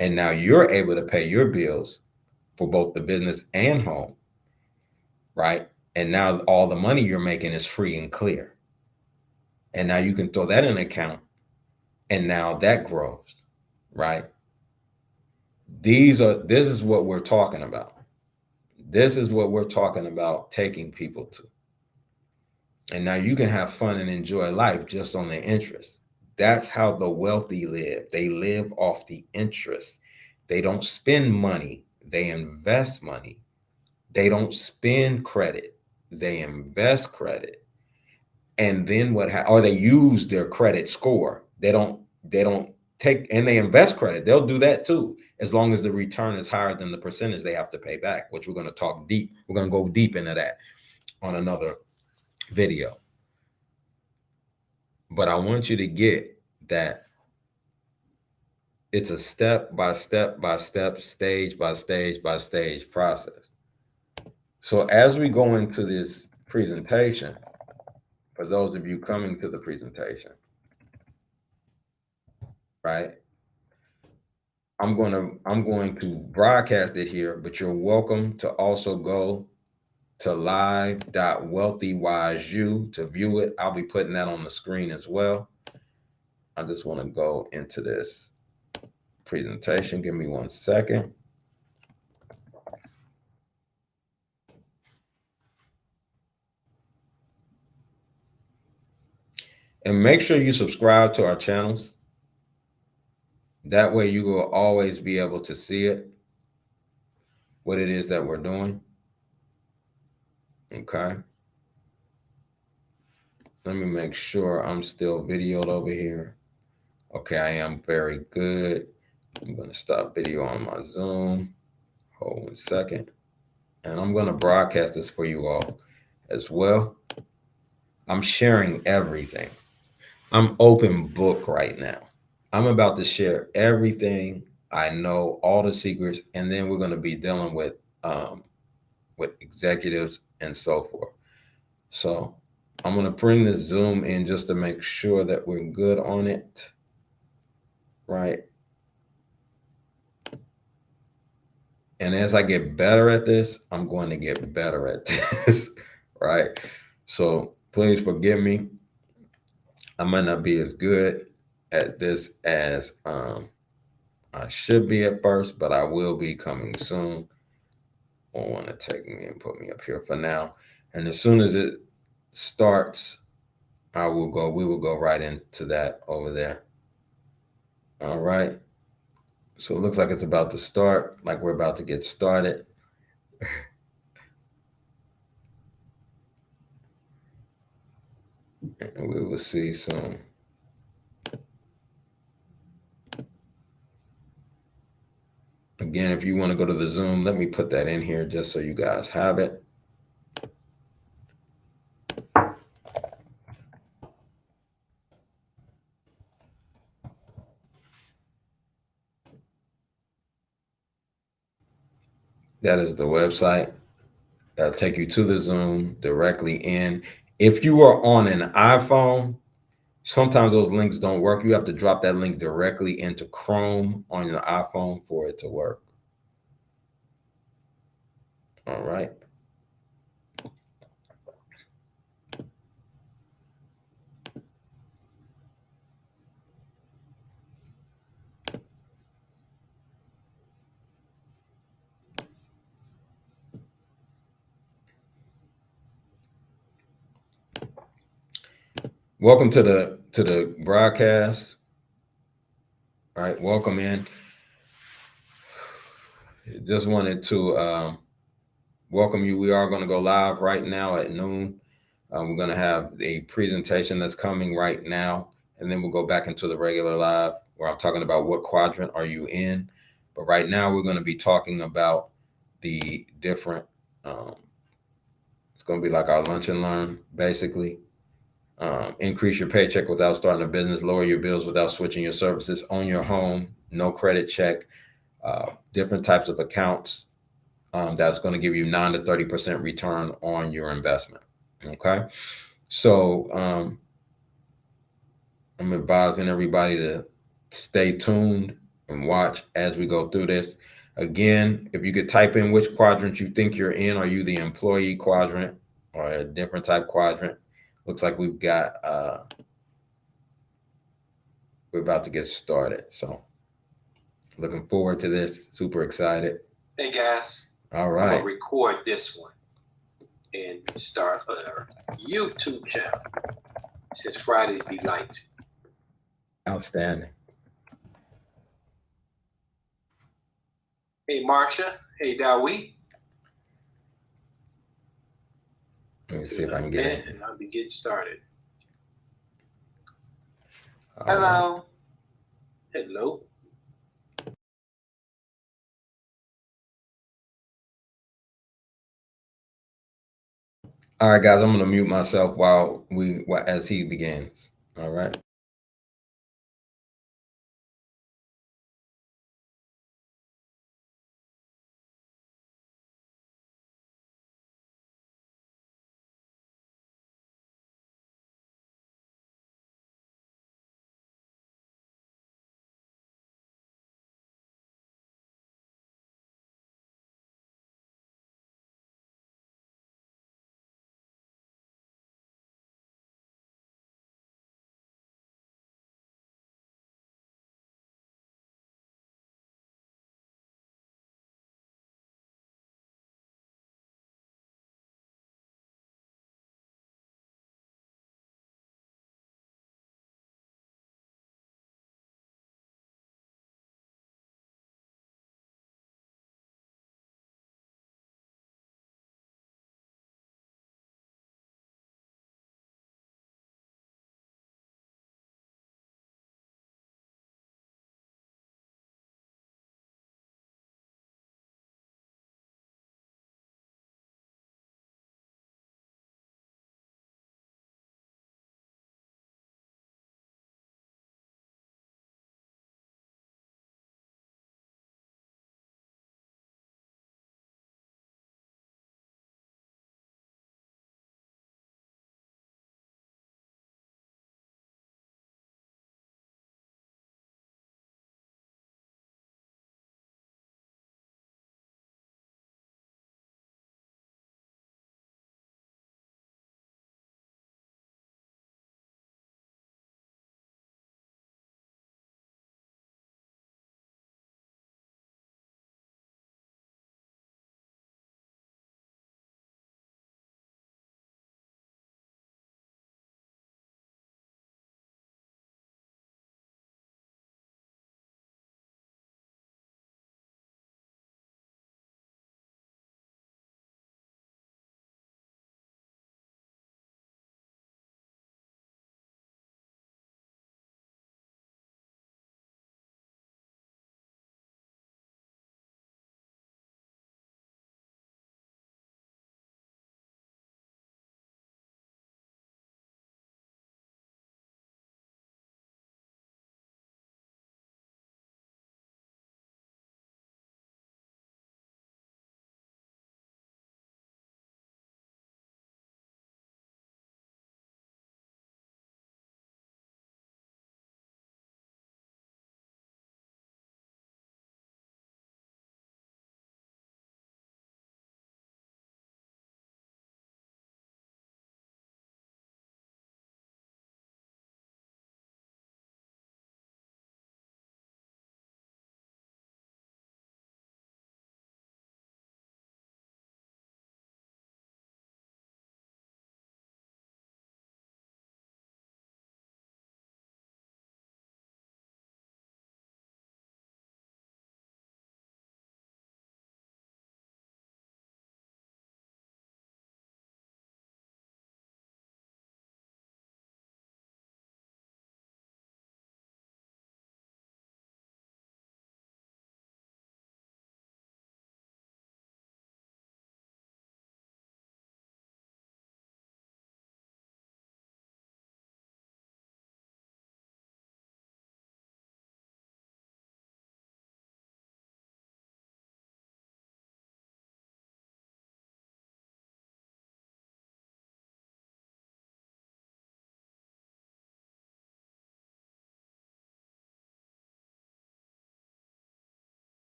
And now you're able to pay your bills for both the business and home, right? And now all the money you're making is free and clear. And now you can throw that in an account, and now that grows, right? This is what we're talking about. This is what we're talking about taking people to. And now you can have fun and enjoy life just on the interest. That's how the wealthy live. They live off the interest. They don't spend money, they invest money. They don't spend credit, they invest credit. And then or they use their credit score. They don't take, and they invest credit. They'll do that too, as long as the return is higher than the percentage they have to pay back, which we're going to talk deep. We're going to go deep into that on another video. But I want you to get that it's a step by step by step, stage by stage by stage process. So as we go into this presentation, for those of you coming to the presentation, right? I'm going to broadcast it here, but you're welcome to also go to live.wealthywiseu to view it. I'll be putting that on the screen as well. I just want to go into this presentation. Give me 1 second. And make sure you subscribe to our channels. That way you will always be able to see it, what it is that we're doing. Okay. Let me make sure I'm still videoed over here. Okay, I am. Very good. I'm going to stop video on my Zoom. Hold 1 second. And I'm going to broadcast this for you all as well. I'm sharing everything. I'm open book right now. I'm about to share everything I know, all the secrets, and then we're going to be dealing with executives and so forth. So I'm going to bring this Zoom in just to make sure that we're good on it, right? And as I get better at this, I'm going to get better at this, right? So please forgive me. I might not be as good at this as I should be at first, but I will be coming soon. Won't want to take me and put me up here for now. And as soon as it starts, we will go right into that over there. All right. So it looks like it's about to start, like we're about to get started. And we will see soon. Again, if you want to go to the Zoom, let me put that in here just so you guys have it. That is the website. That'll take you to the Zoom directly in. If you are on an iPhone, sometimes those links don't work. You have to drop that link directly into Chrome on your iPhone for it to work. All right. Welcome to the broadcast. All right, welcome in. Just wanted to welcome you. We are going to go live right now at noon. We're going to have a presentation that's coming right now, and then we'll go back into the regular live where I'm talking about what quadrant are you in. But right now we're going to be talking about the different, it's going to be like our lunch and learn, basically. Increase your paycheck without starting a business, lower your bills without switching your services, own your home, no credit check, different types of accounts that's going to give you 9 to 30% return on your investment. Okay. So I'm advising everybody to stay tuned and watch as we go through this. Again, if you could type in which quadrant you think you're in, are you the employee quadrant or a different type quadrant? Looks like we've got we're about to get started. So looking forward to this. Super excited. Hey guys. All right. I'm gonna record this one and start our YouTube channel since Fridays be light. Outstanding. Hey Marsha. Hey Dawee. Let me see if I can get in. And I'll be getting started. All Hello. right. Hello. All right, guys, I'm going to mute myself as he begins. All right.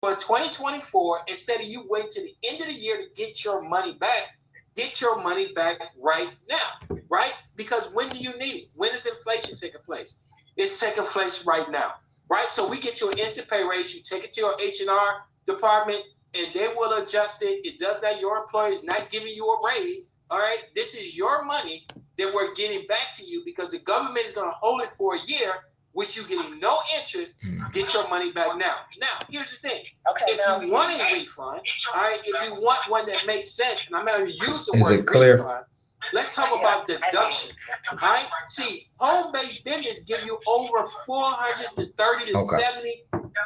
For 2024, instead of you wait to the end of the year to get your money back right now, right? Because when do you need it? When is inflation taking place? It's taking place right now, right? So we get you an instant pay raise. You take it to your H&R department, and they will adjust it. It does that. Your employer is not giving you a raise. All right, this is your money that we're getting back to you because the government is going to hold it for a year, which you getting no interest. Get your money back now. Now, here's the thing. Okay, if you want a refund, all right, if you want one that makes sense, and I'm going to use the word refund, let's talk about deduction. All right, see, home-based business give you over 430 to 70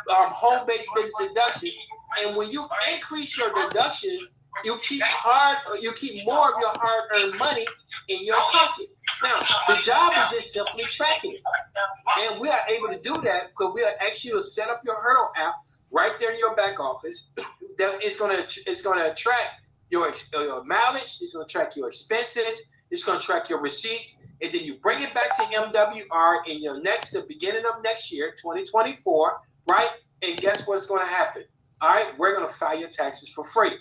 home-based business deductions, and when you increase your deduction, you keep more of your hard-earned money in your pocket. Now, the job is just simply tracking it. And we are able to do that because we are actually to set up your Hurdle app right there in your back office. That it's gonna track your mileage, it's gonna track your expenses, it's gonna track your receipts, and then you bring it back to MWR in the beginning of next year, 2024, right? And guess what's gonna happen? All right, we're gonna file your taxes for free.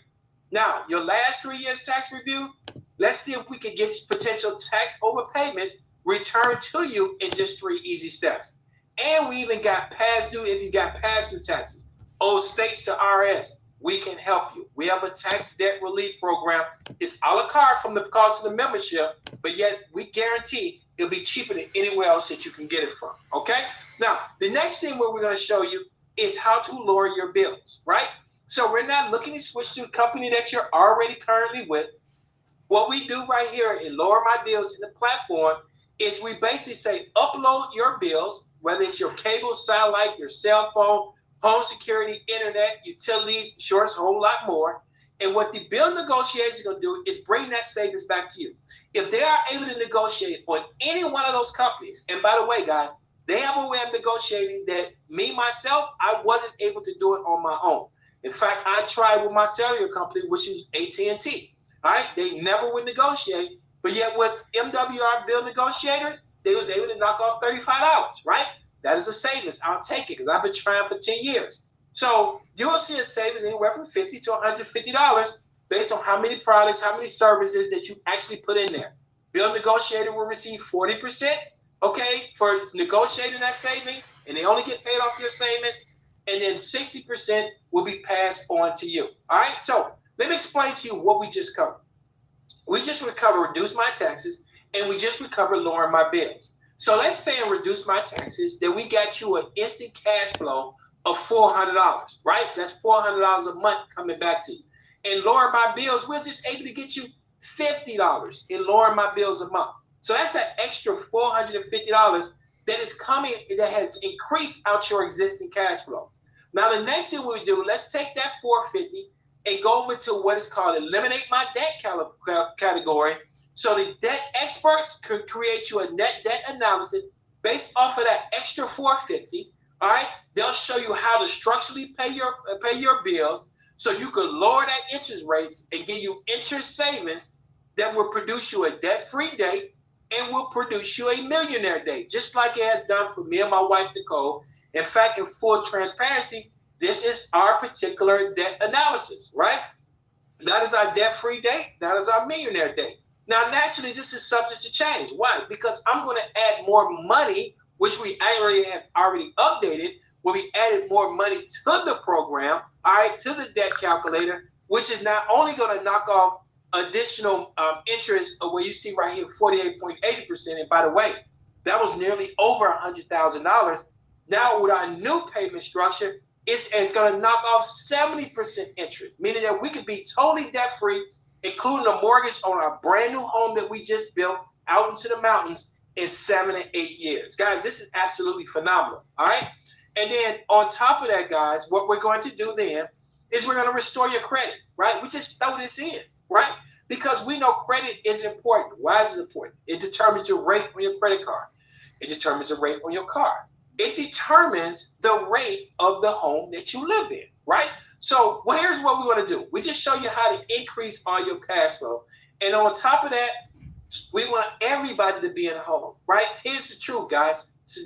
Now, your last 3 years tax review, let's see if we can get potential tax overpayments returned to you in just 3 easy steps. And we even got past due, if you got past due taxes, owed states to IRS, we can help you. We have a tax debt relief program. It's a la carte from the cost of the membership, but yet we guarantee it'll be cheaper than anywhere else that you can get it from, okay? Now, the next thing we're going to show you is how to lower your bills, right? So we're not looking to switch to a company that you're already currently with. What we do right here in Lower My Bills in the platform is we basically say upload your bills, whether it's your cable, satellite, your cell phone, home security, internet, utilities, insurance, a whole lot more. And what the bill negotiators are going to do is bring that savings back to you. If they are able to negotiate on any one of those companies, and by the way, guys, they have a way of negotiating that myself, I wasn't able to do it on my own. In fact, I tried with my cellular company, which is AT&T. All right, they never would negotiate, but yet with MWR bill negotiators, they was able to knock off $35, right? That is a savings. I'll take it because I've been trying for 10 years. So you will see a savings anywhere from $50 to $150 based on how many products, how many services that you actually put in there. Bill negotiator will receive 40%, okay, for negotiating that savings, and they only get paid off your savings, and then 60% will be passed on to you. All right, so let me explain to you what we just covered. We just recovered reduce my taxes, and we just recovered lowering my bills. So let's say in reduce my taxes that we got you an instant cash flow of $400, right? That's $400 a month coming back to you. And lower my bills, we're just able to get you $50 in lowering my bills a month. So that's an extra $450 that is coming, that has increased out your existing cash flow. Now, the next thing we do, let's take that $450 and go over to what is called eliminate my debt category. So the debt experts could create you a net debt analysis based off of that extra $450. All right, they'll show you how to structurally pay your bills, so you could lower that interest rates and give you interest savings that will produce you a debt-free day and will produce you a millionaire day, just like it has done for me and my wife Nicole. In fact, in full transparency, this is our particular debt analysis, right? That is our debt-free day. That is our millionaire day. Now, naturally, this is subject to change. Why? Because I'm going to add more money, which we already updated, where we added more money to the program, all right, to the debt calculator, which is not only going to knock off additional interest of where you see right here, 48.80%. And by the way, that was nearly over $100,000. Now, with our new payment structure, it's going to knock off 70% interest, meaning that we could be totally debt-free, including a mortgage on our brand new home that we just built out into the mountains in 7 to 8 years. Guys, this is absolutely phenomenal, all right? And then on top of that, guys, what we're going to do then is we're going to restore your credit, right? We just throw this in, right? Because we know credit is important. Why is it important? It determines your rate on your credit card. It determines the rate on your car. It determines the rate of the home that you live in, right? So here's what we want to do. We just show you how to increase all your cash flow. And on top of that, we want everybody to be in a home, right? Here's the truth, guys. So,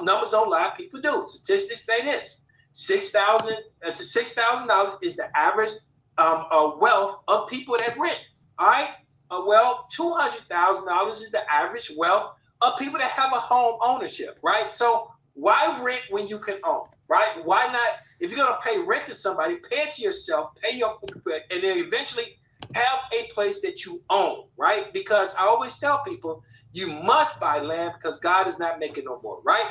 numbers don't lie. People do. Statistics say this. $6,000 to $6,000 is the average wealth of people that rent. All right. Well, $200,000 is the average wealth of people that have a home ownership. Right. So why rent when you can own? Right. Why not? If you're going to pay rent to somebody, pay it to yourself, and then eventually have a place that you own, right? Because I always tell people you must buy land because God is not making no more, right?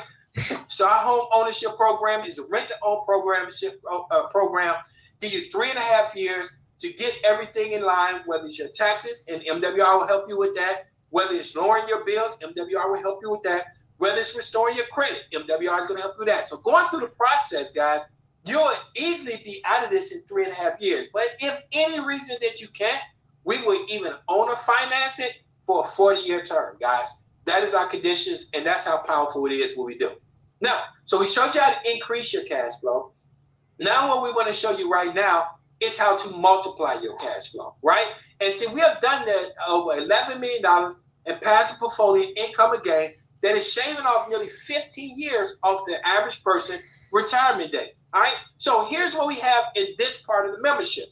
So our home ownership program is a rent-to-own program. Give you 3.5 years to get everything in line, whether it's your taxes, and MWR will help you with that. Whether it's lowering your bills, MWR will help you with that. Whether it's restoring your credit, MWR is going to help you with that. So going through the process, guys, you'll easily be out of this in 3.5 years. But if any reason that you can't, we will even own or finance it for a 40-year term, guys. That is our conditions, and that's how powerful it is what we do. Now, so we showed you how to increase your cash flow. Now what we want to show you right now is how to multiply your cash flow, right? And see, we have done that over $11 million in passive portfolio income and gains that is shaving off nearly 15 years off the average person retirement date. All right. So here's what we have in this part of the membership.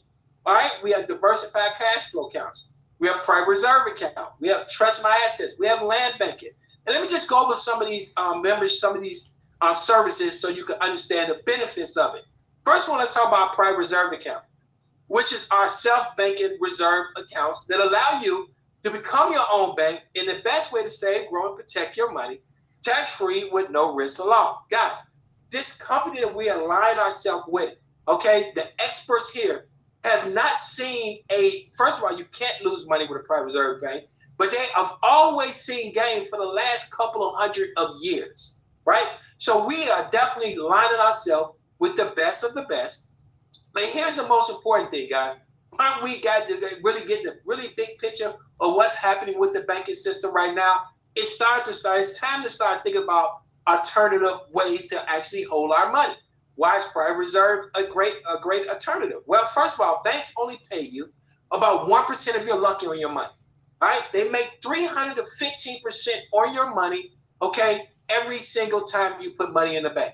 All right. We have diversified cash flow accounts. We have private reserve account. We have trust my assets. We have land banking. And let me just go over some of these members, some of these services so you can understand the benefits of it. First one, let's talk about private reserve account, which is our self-banking reserve accounts that allow you to become your own bank in the best way to save, grow, and protect your money tax-free with no risk of loss. Guys, this company that we align ourselves with, okay, the experts here has not seen first of all, you can't lose money with a private reserve bank, but they have always seen gain for the last couple of hundred of years, right? So we are definitely lining ourselves with the best of the best. But here's the most important thing, guys. We got to really get the really big picture of what's happening with the banking system right now. It's time to start thinking about alternative ways to actually hold our money. Why is private reserve a great alternative? Well, first of all, banks only pay you about 1% of your lucky on your money. All right, they make 300 to 15% on your money, okay, every single time you put money in the bank.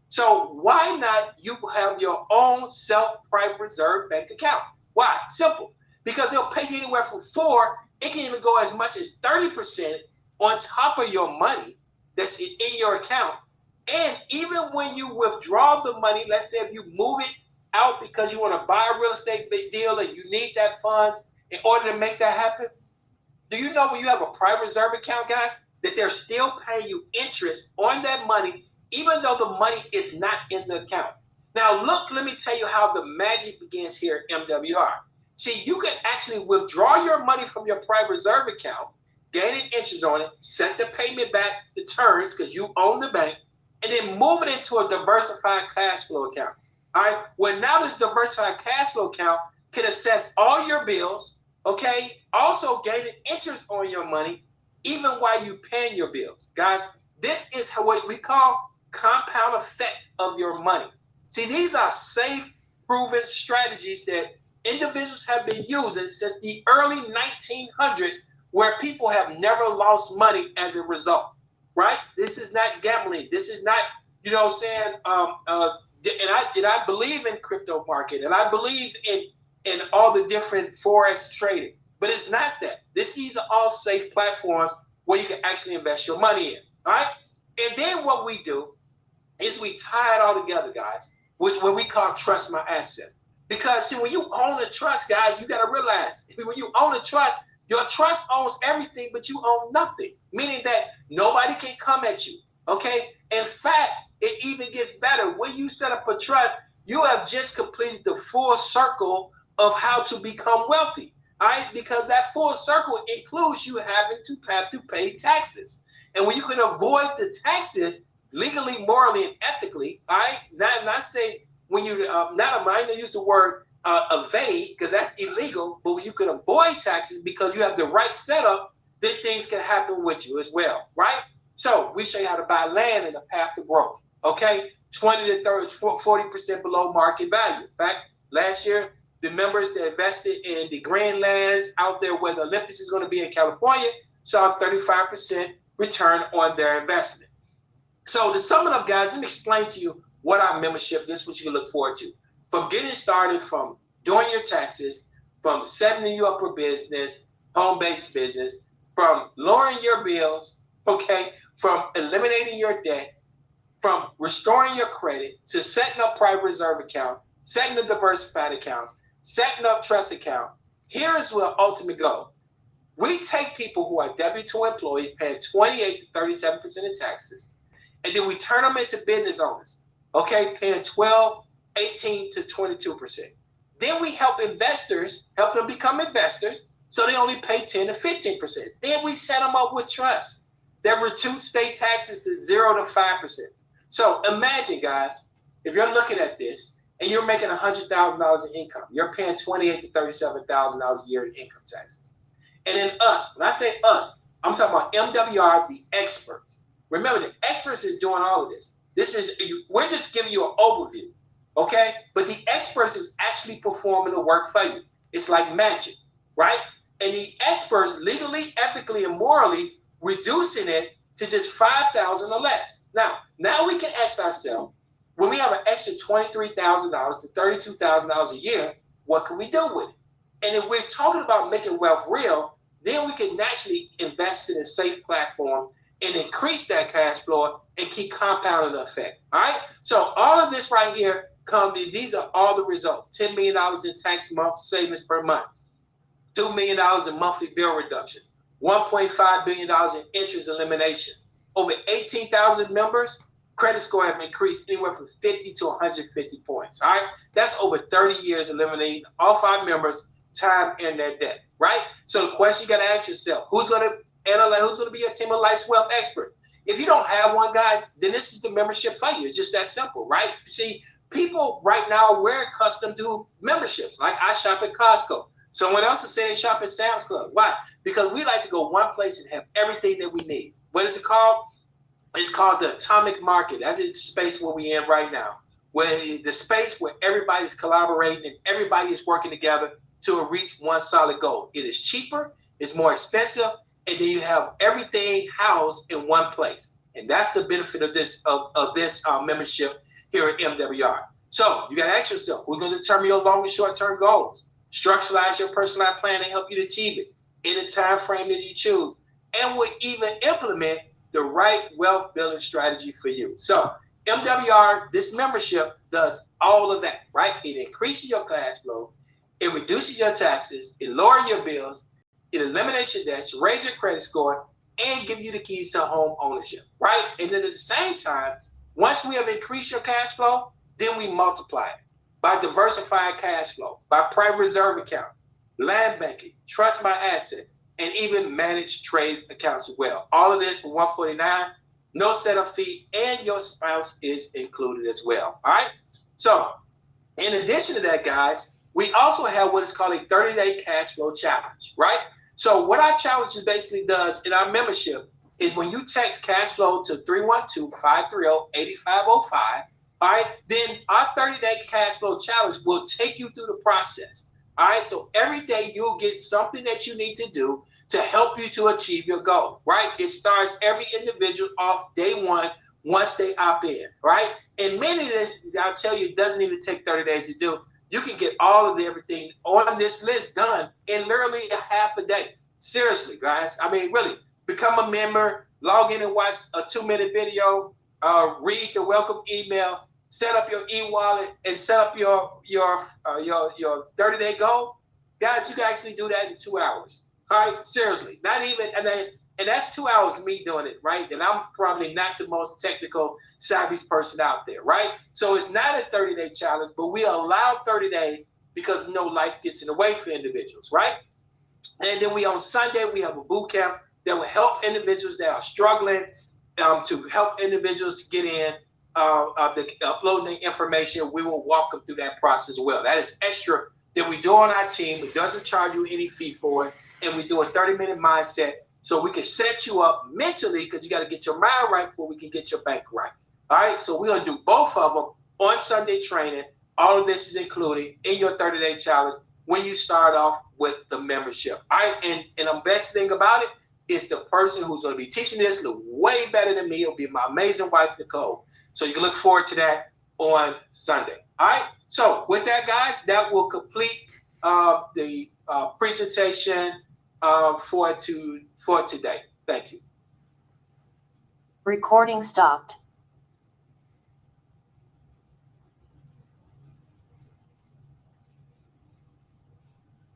So why not you have your own self-private reserve bank account? Why? Simple. Because they'll pay you anywhere from 4, it can even go as much as 30% on top of your money that's in your account. And even when you withdraw the money, let's say if you move it out because you want to buy a real estate big deal and you need that funds in order to make that happen, do you know when you have a private reserve account, guys, that they're still paying you interest on that money, even though the money is not in the account? Now, look, let me tell you how the magic begins here at MWR. See, you can actually withdraw your money from your private reserve account, gain an interest on it, set the payment back to terms because you own the bank, and then move it into a diversified cash flow account. All right. Well, now this diversified cash flow account can assess all your bills, okay? Also gain an interest on your money, even while you paying your bills. Guys, this is what we call compound effect of your money. See, these are safe, proven strategies that individuals have been using since the early 1900s, where people have never lost money as a result, right? This is not gambling. This is not, you know what I'm saying? And I believe in crypto market, and I believe in all the different forex trading, but it's not that. These are all safe platforms where you can actually invest your money in, all right? And then what we do is we tie it all together, guys, with what we call trust my assets. Because see, when you own a trust, guys, you got to realize when you own a trust, your trust owns everything, but you own nothing, meaning that nobody can come at you, okay? In fact, it even gets better. When you set up a trust, you have just completed the full circle of how to become wealthy, all right? Because that full circle includes you having to have to pay taxes. And when you can avoid the taxes legally, morally, and ethically, all right? Not say when you, I'm not going to use the word evade, because that's illegal, but when you can avoid taxes because you have the right setup, then things can happen with you as well, right? So we show you how to buy land in the path to growth, okay? 20 to 30, 40% below market value. In fact, last year, the members that invested in the Grand Lands out there where the Olympics is going to be in California saw 35% return on their investment. So to sum it up, guys, let me explain to you what our membership, this is what you can look forward to. From getting started, from doing your taxes, from setting you up for business, home-based business, from lowering your bills, okay, from eliminating your debt, from restoring your credit, to setting up private reserve accounts, setting up diversified accounts, setting up trust accounts. Here is where ultimate goal. We take people who are W-2 employees paying 28 to 37% of taxes, and then we turn them into business owners, okay, paying 12, 18 to 22%. Then we help investors, help them become investors, so they only pay 10 to 15%. Then we set them up with trust that reduce state taxes to 0 to 5%. So imagine, guys, if you're looking at this and you're making $100,000 in income, you're paying $28,000 to $37,000 a year in income taxes. And then us, when I say us, I'm talking about MWR, the experts. Remember, the experts is doing all of this. We're just giving you an overview, okay? But the experts is actually performing the work for you. It's like magic, right? And the experts legally, ethically, and morally reducing it to just $5,000 or less. Now we can ask ourselves, when we have an extra $23,000 to $32,000 a year, what can we do with it? And if we're talking about making wealth real, then we can naturally invest in a safe platform and increase that cash flow and keep compounding the effect. All right. So all of this right here these are all the results. $10 million in tax month savings per month, $2 million in monthly bill reduction, $1.5 billion in interest elimination, over 18,000 members, credit score have increased anywhere from 50 to 150 points. All right. That's over 30 years eliminating all 5 members' time and their debt. Right. So the question you got to ask yourself, who's going to analyze, who's going to be your team of Life's Wealth expert? If you don't have one, guys, then this is the membership for you. It's just that simple, right? See, people right now, we're accustomed to memberships. Like I shop at Costco. Someone else is saying shop at Sam's Club. Why? Because we like to go one place and have everything that we need. What is it called? It's called the atomic market. That's the space where we're in right now, where the space where everybody's collaborating and everybody is working together to reach one solid goal. It is cheaper, it's more expensive, and then you have everything housed in one place. And that's the benefit of this membership here at MWR. So you got to ask yourself, we're going to determine your long and short-term goals, structuralize your personalized plan to help you to achieve it in the time frame that you choose, and we'll even implement the right wealth building strategy for you. So MWR, this membership does all of that, right? It increases your cash flow, it reduces your taxes, it lowers your bills, it eliminates your debts, raises your credit score, and give you the keys to home ownership, right? And at the same time, once we have increased your cash flow, then we multiply it by diversified cash flow, by private reserve account, land banking, trust my asset, and even managed trade accounts as well. All of this for $149, no setup fee, and your spouse is included as well. All right. So in addition to that, guys, we also have what is called a 30-day cash flow challenge, right? So what our challenge basically does in our membership is when you text cash flow to 312-530-8505, all right, then our 30-day cash flow challenge will take you through the process. All right, so every day you'll get something that you need to do to help you to achieve your goal, right? It starts every individual off day one once they opt in, right? And many of this, I'll tell you, it doesn't even take 30 days to do. You can get all of everything on this list done in literally a half a day. Seriously, guys. I mean, really, become a member, log in and watch a 2-minute video, read the welcome email, set up your e-wallet, and set up your 30-day goal. Guys, you can actually do that in 2 hours. All right, seriously, not even, and that's 2 hours of me doing it, right? And I'm probably not the most technical savvy person out there, right? So it's not a 30-day challenge, but we allow 30 days because life gets in the way for individuals, right? And then on Sunday, we have a boot camp that will help individuals that are struggling to help individuals get in, uploading the information. We will walk them through that process as well. That is extra that we do on our team. It doesn't charge you any fee for it. And we do a 30-minute mindset so we can set you up mentally, because you got to get your mind right before we can get your bank right. All right, so we're going to do both of them on Sunday training. All of this is included in your 30-day challenge when you start off with the membership. All right, and the best thing about it is the person who's going to be teaching this look way better than me. It'll be my amazing wife, Nicole. So you can look forward to that on Sunday. All right. So with that, guys, that will complete the presentation for today. Thank you. Recording stopped.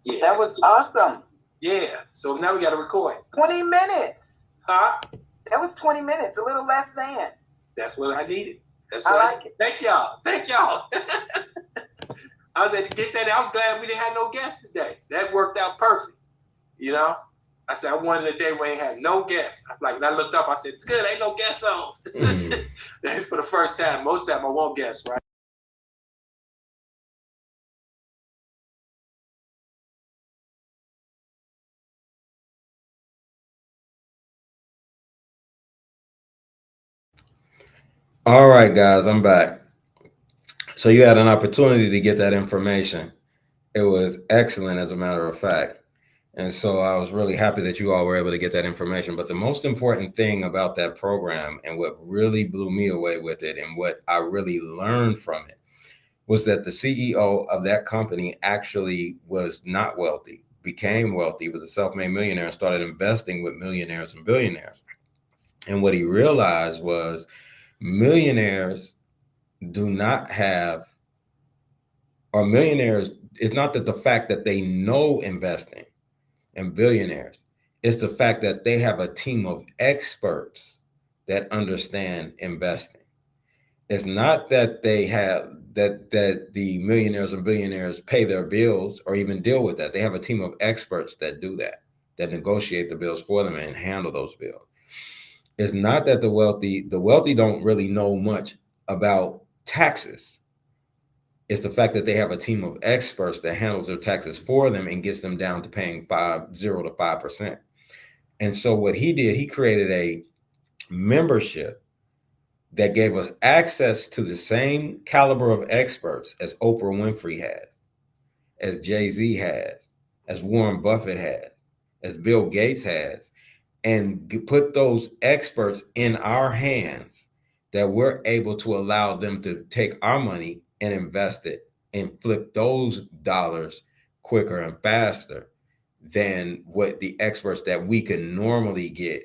Yeah, That was awesome. Yeah. So now we got to record. 20 minutes. Huh? That was 20 minutes, a little less than. That's what I needed. That's I what like it. Thank y'all. Thank y'all. I was able to get that. I was glad we didn't have no guests today. That worked out perfect. You know? I said, I wanted a day where I had no guests. And I looked up, I said, good, ain't no guests on. For the first time. Most time I won't guess, right? All right, guys, I'm back. So you had an opportunity to get that information. It was excellent, as a matter of fact. And so I was really happy that you all were able to get that information. But the most important thing about that program, and what really blew me away with it, and what I really learned from it, was that the CEO of that company actually was not wealthy, became wealthy, was a self-made millionaire, and started investing with millionaires and billionaires. And what he realized was millionaires do not have, or millionaires, it's not that the fact that they know investing, and billionaires, it's the fact that they have a team of experts that understand investing. It's not that they have that the millionaires and billionaires pay their bills or even deal with that. They have a team of experts that do that, that negotiate the bills for them and handle those bills. It's not that the wealthy don't really know much about taxes. It's the fact that they have a team of experts that handles their taxes for them and gets them down to paying 0 to 5%. And so what he did, he created a membership that gave us access to the same caliber of experts as Oprah Winfrey has, as Jay-Z has, as Warren Buffett has, as Bill Gates has, and put those experts in our hands, that we're able to allow them to take our money and invest it and flip those dollars quicker and faster than what the experts that we can normally get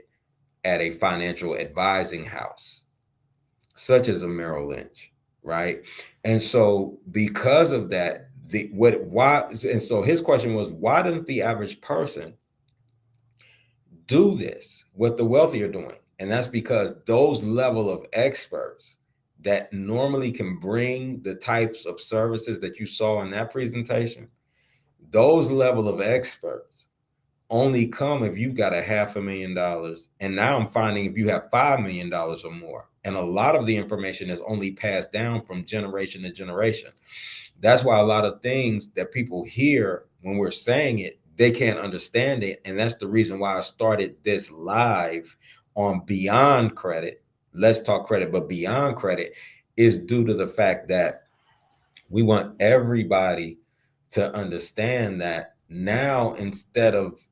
at a financial advising house, such as a Merrill Lynch, right? And so because of that, and so his question was, why doesn't the average person do this, what the wealthy are doing? And that's because those level of experts that normally can bring the types of services that you saw in that presentation, those level of experts only come if you've got $500,000. And now I'm finding if you have $5 million or more. And a lot of the information is only passed down from generation to generation. That's why a lot of things that people hear when we're saying it, they can't understand it. And that's the reason why I started this live on Beyond Credit. Let's talk credit, but Beyond Credit is due to the fact that we want everybody to understand that now, instead of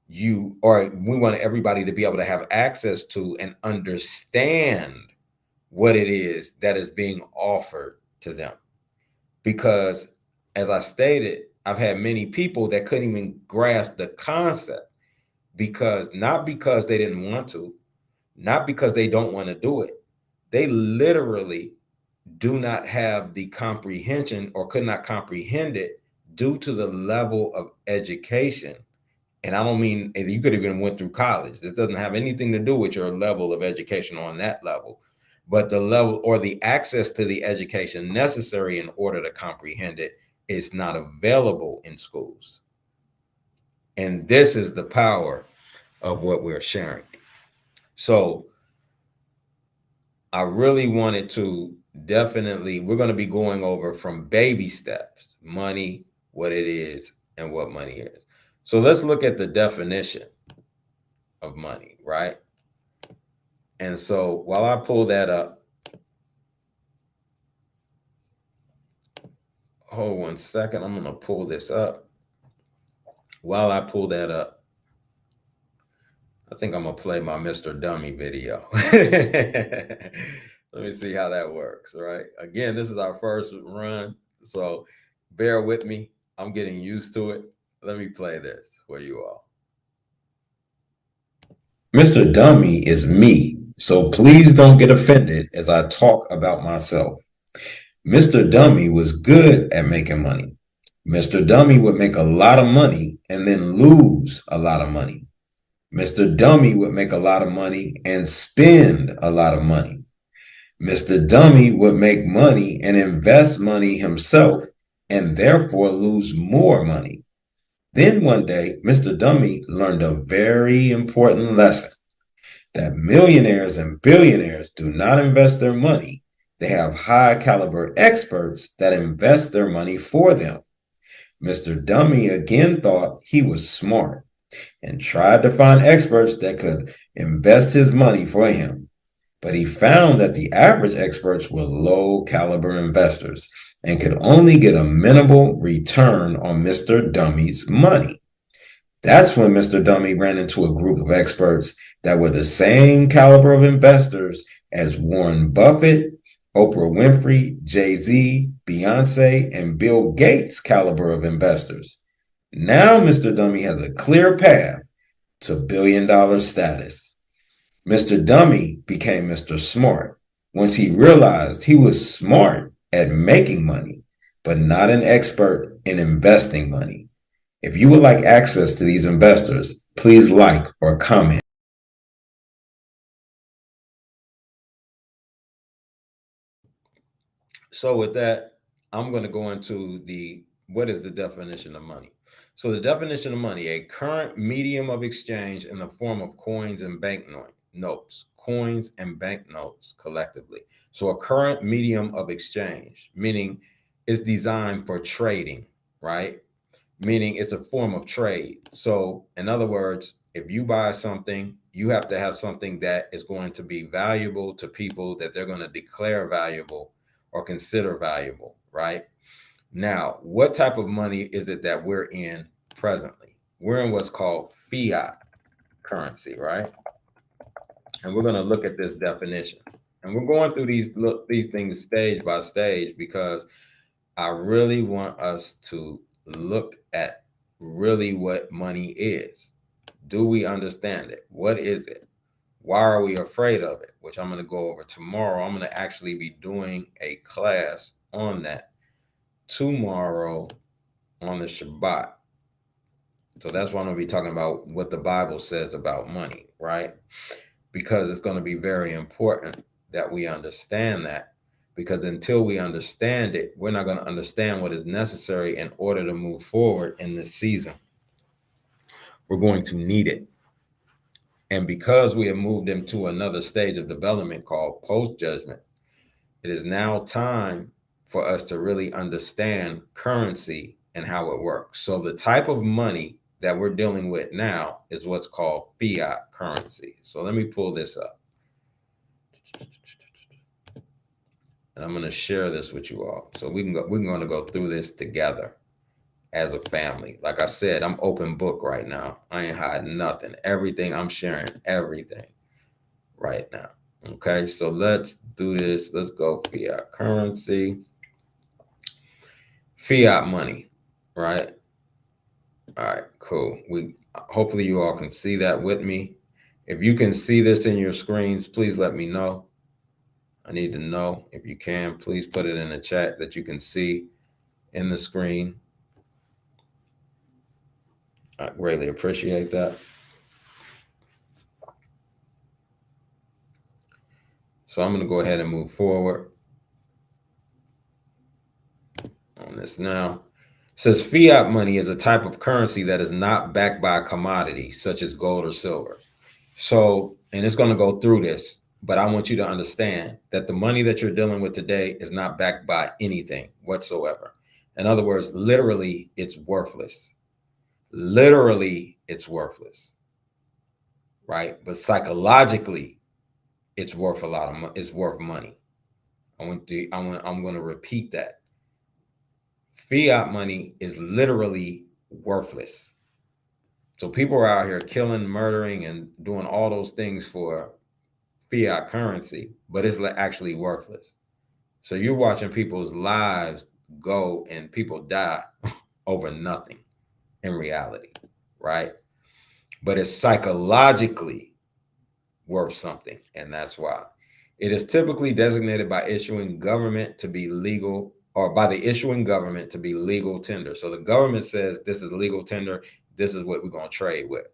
we want everybody to be able to have access to and understand what it is that is being offered to them. Because as I stated, I've had many people that couldn't even grasp the concept, not because they didn't want to, not because they don't want to do it. They literally do not have the comprehension or could not comprehend it due to the level of education. And I don't mean you could have even went through college. This doesn't have anything to do with your level of education on that level, but the level or the access to the education necessary in order to comprehend it is not available in schools. And this is the power of what we're sharing. So I really wanted to we're going to be going over from baby steps, money, what it is, and what money is. So let's look at the definition of money, right? And so while I pull that up, hold 1 second, I'm going to pull this up. While I pull that up, I think I'm going to play my Mr. Dummy video. Let me see how that works, right? Again, this is our first run, so bear with me. I'm getting used to it. Let me play this for you all. Mr. Dummy is me, so please don't get offended as I talk about myself. Mr. Dummy was good at making money. Mr. Dummy would make a lot of money and then lose a lot of money. Mr. Dummy would make a lot of money and spend a lot of money. Mr. Dummy would make money and invest money himself and therefore lose more money. Then one day, Mr. Dummy learned a very important lesson that millionaires and billionaires do not invest their money. They have high caliber experts that invest their money for them. Mr. Dummy again thought he was smart and tried to find experts that could invest his money for him. But he found that the average experts were low caliber investors and could only get a minimal return on Mr. Dummy's money. That's when Mr. Dummy ran into a group of experts that were the same caliber of investors as Warren Buffett, Oprah Winfrey, Jay-Z, Beyonce, and Bill Gates caliber of investors. Now Mr. Dummy has a clear path to billion-dollar status. Mr. Dummy became Mr. Smart once he realized he was smart at making money, but not an expert in investing money. If you would like access to these investors, please like or comment. So with that, I'm going to go into what is the definition of money? So the definition of money, a current medium of exchange in the form of coins and banknotes, coins and banknotes collectively. So a current medium of exchange, meaning it's designed for trading, right? Meaning it's a form of trade. So in other words, if you buy something, you have to have something that is going to be valuable to people that they're going to declare valuable or consider valuable, right? Now, what type of money is it that we're in presently? We're in what's called fiat currency, right? And we're going to look at this definition. And we're going through these things stage by stage because I really want us to look at really what money is. Do we understand it? What is it? Why are we afraid of it? Which I'm going to go over tomorrow. I'm going to actually be doing a class on that tomorrow on the Shabbat. So that's why I'm going to be talking about what the Bible says about money, right? Because it's going to be very important that we understand that. Because until we understand it, we're not going to understand what is necessary in order to move forward in this season. We're going to need it. And because we have moved into another stage of development called post-judgment, it is now time for us to really understand currency and how it works. So the type of money that we're dealing with now is what's called fiat currency. So let me pull this up. And I'm going to share this with you all. So we're going to go through this together as a family. Like I said, I'm open book right now. I ain't hiding nothing. Everything I'm sharing, everything right now. Okay, so let's do this. Let's go fiat currency. Fiat money, right? All right, cool. Hopefully you all can see that with me. If you can see this in your screens, please let me know. I need to know. If you can, please put it in the chat that you can see in the screen. I greatly appreciate that. So I'm going to go ahead and move forward on this now. It says fiat money is a type of currency that is not backed by a commodity such as gold or silver. So, and it's going to go through this, but I want you to understand that the money that you're dealing with today is not backed by anything whatsoever. In other words, literally, it's worthless. Literally, it's worthless, right? But psychologically, it's worth a lot of it's worth money. I'm going to repeat that. Fiat money is literally worthless. So people are out here killing, murdering, and doing all those things for fiat currency, but it's actually worthless. So you're watching people's lives go and people die over nothing in reality, right? But it's psychologically worth something, and that's why. It is typically designated by issuing government to be legal, or by the issuing government to be legal tender. So the government says this is legal tender, this is what we're going to trade with.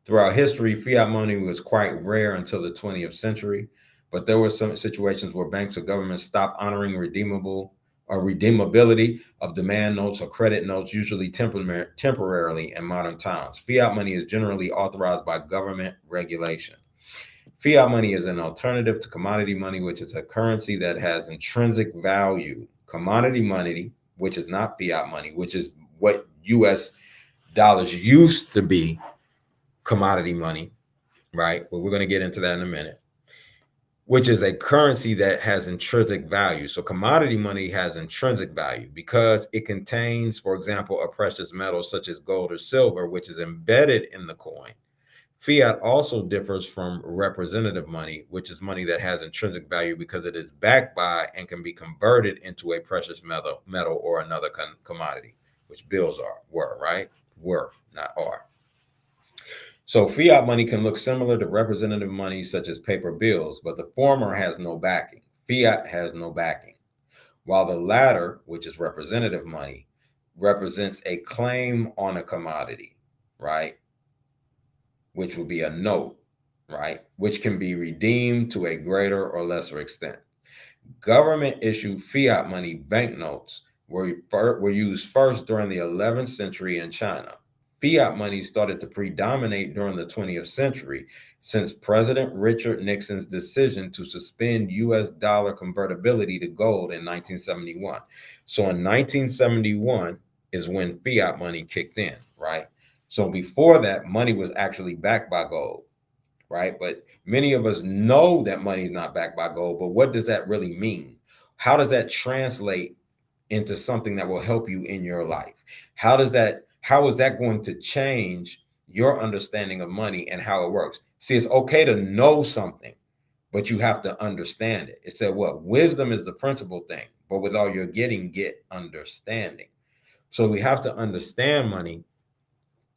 Throughout history, fiat money was quite rare until the 20th century, but there were some situations where banks or governments stopped honoring redeemable or redeemability of demand notes or credit notes, usually temporarily in modern times. Fiat money is generally authorized by government regulation. Fiat money is an alternative to commodity money, which is a currency that has intrinsic value. Commodity money, which is not fiat money, which is what US dollars used to be, commodity money, right? But we're going to get into that in a minute, which is a currency that has intrinsic value. So commodity money has intrinsic value because it contains, for example, a precious metal such as gold or silver, which is embedded in the coin. Fiat also differs from representative money, which is money that has intrinsic value because it is backed by and can be converted into a precious metal or another commodity, which bills were, right? Were, not are. So fiat money can look similar to representative money such as paper bills, but the former has no backing. Fiat has no backing, while the latter, which is representative money, represents a claim on a commodity, right? Which would be a note, right? Which can be redeemed to a greater or lesser extent. Government issued fiat money banknotes were used first during the 11th century in China. Fiat money started to predominate during the 20th century since President Richard Nixon's decision to suspend US dollar convertibility to gold in 1971. So in 1971 is when fiat money kicked in, right? So before that, money was actually backed by gold, right? But many of us know that money is not backed by gold, but what does that really mean? How does that translate into something that will help you in your life? How is that going to change your understanding of money and how it works? See, it's okay to know something, but you have to understand it. It said what? Wisdom is the principal thing, but with all you're getting, get understanding. So we have to understand money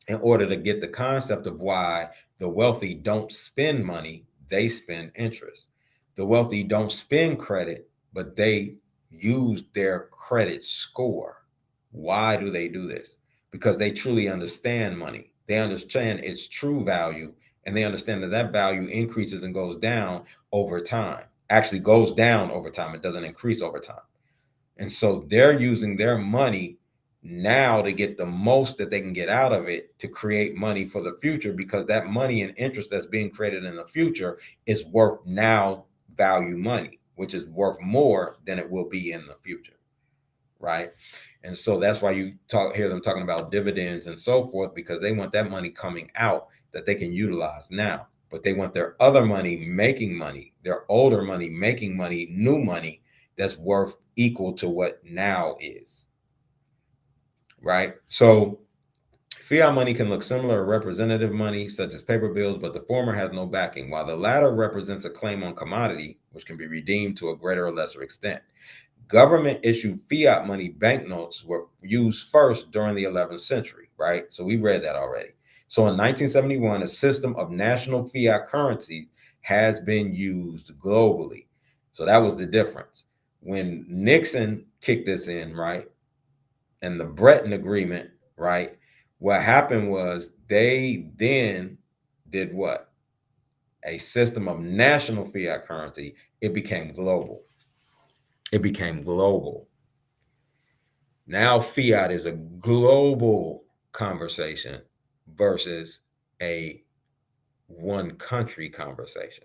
in order to get the concept of why the wealthy don't spend money, they spend interest. The wealthy don't spend credit, but they use their credit score. Why do they do this? Because they truly understand money. They understand its true value, and they understand that that value increases and goes down over time. Actually goes down over time. It doesn't increase over time. And so they're using their money now to get the most that they can get out of it to create money for the future, because that money and interest that's being created in the future is worth now value money, which is worth more than it will be in the future, right? And so that's why you hear them talking about dividends and so forth, because they want that money coming out that they can utilize now, but they want their other money making money, their older money making money, new money that's worth equal to what now is, right? So fiat money can look similar to representative money, such as paper bills, but the former has no backing, while the latter represents a claim on commodity, which can be redeemed to a greater or lesser extent. Government issued fiat money banknotes were used first during the 11th century, right? So we read that already. So in 1971, a system of national fiat currency has been used globally. So that was the difference. When Nixon kicked this in, right, and the Bretton Agreement, right, what happened was they then did what? A system of national fiat currency. It became global. It became global. Now fiat is a global conversation versus a one country conversation,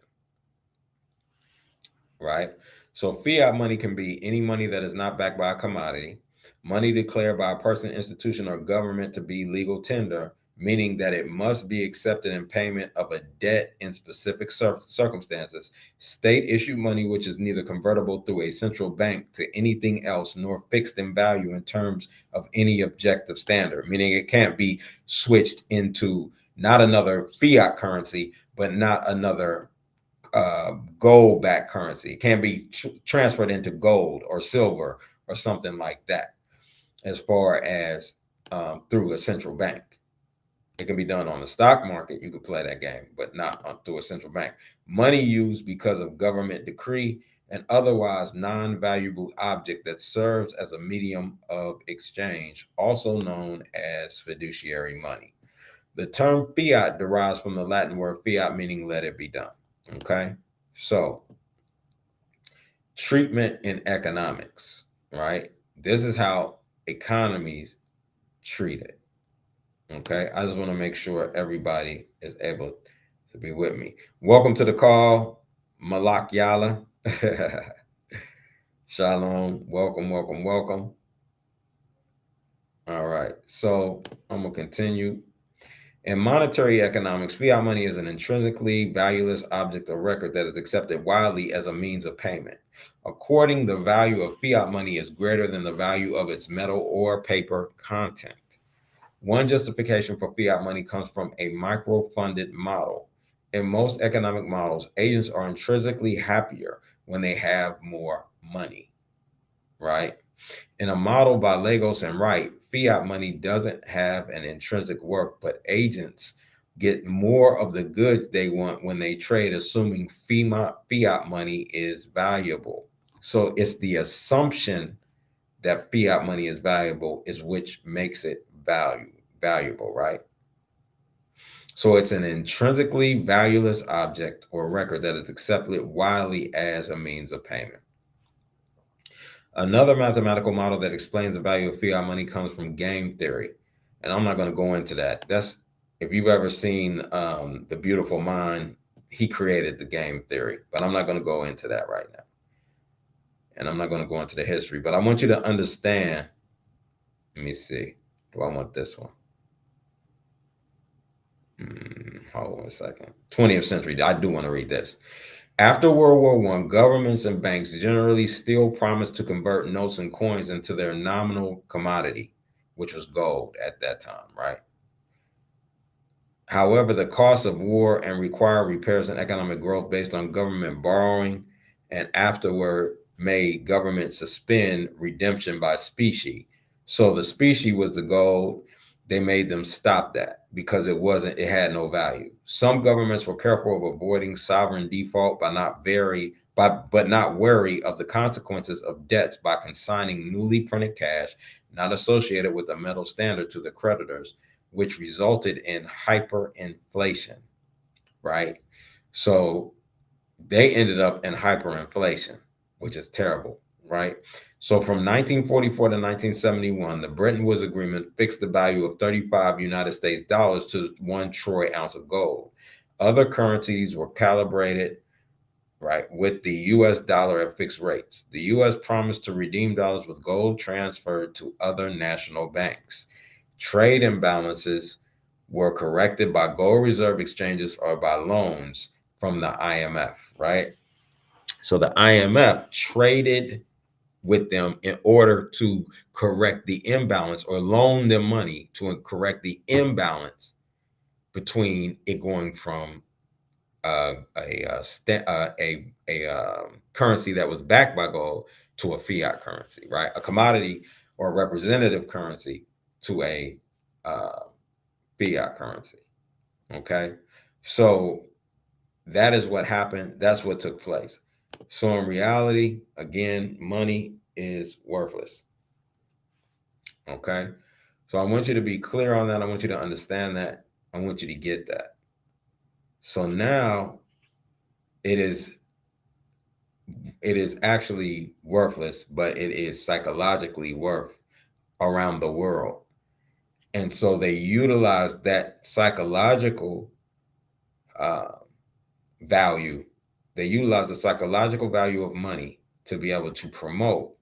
right? So fiat money can be any money that is not backed by a commodity, money declared by a person, institution, or government to be legal tender, meaning that it must be accepted in payment of a debt in specific circumstances, state issued money which is neither convertible through a central bank to anything else nor fixed in value in terms of any objective standard, meaning it can't be switched into not another fiat currency, but not another gold-backed currency. It can be transferred into gold or silver or something like that. As far as through a central bank, it can be done on the stock market. You could play that game, but not through a central bank. Money used because of government decree and otherwise non-valuable object that serves as a medium of exchange, also known as fiduciary money. The term fiat derives from the Latin word fiat, meaning let it be done. Okay. So, treatment in economics, right? This is how economies treat it. Okay. I just want to make sure everybody is able to be with me. Welcome to the call, Malak Yala. Shalom. Welcome, welcome, welcome. All right. So, I'm going to continue. In monetary economics, fiat money is an intrinsically valueless object or record that is accepted widely as a means of payment. According, the value of fiat money is greater than the value of its metal or paper content. One justification for fiat money comes from a micro-funded model. In most economic models, agents are intrinsically happier when they have more money, right? In a model by Lagos and Wright, fiat money doesn't have an intrinsic worth, but agents get more of the goods they want when they trade, assuming fiat money is valuable. So it's the assumption that fiat money is valuable is which makes it valuable, right? So it's an intrinsically valueless object or record that is accepted widely as a means of payment. Another mathematical model that explains the value of fiat money comes from game theory. And I'm not going to go into that. That's, if you've ever seen The Beautiful Mind, he created the game theory, but I'm not going to go into that right now. And I'm not going to go into the history, but I want you to understand. Let me see. Do I want this one? Hold on a second. 20th century. I do want to read this. After World War I, governments and banks generally still promised to convert notes and coins into their nominal commodity, which was gold at that time, right? However, the cost of war and required repairs and economic growth based on government borrowing and afterward made government suspend redemption by specie. So the specie was the gold. They made them stop that because it had no value. Some governments were careful of avoiding sovereign default but not wary of the consequences of debts by consigning newly printed cash not associated with a metal standard to the creditors, which resulted in hyperinflation, right? So they ended up in hyperinflation, which is terrible, right? So from 1944 to 1971, the Bretton Woods Agreement fixed the value of 35 United States dollars to 1 troy ounce of gold. Other currencies were calibrated, right, with the U.S. dollar at fixed rates. The U.S. promised to redeem dollars with gold transferred to other national banks. Trade imbalances were corrected by gold reserve exchanges or by loans from the IMF, right? So the IMF traded with them in order to correct the imbalance or loan them money to correct the imbalance between it going from a currency that was backed by gold to a fiat currency, right? A commodity or representative currency to a fiat currency. Okay, so that is what happened. That's what took place. So in reality, again, money is worthless. Okay, so I want you to be clear on that. I want you to understand that. I want you to get that. So now it is actually worthless, but it is psychologically worth around the world. And so they utilize that psychological value. They utilize the psychological value of money to be able to promote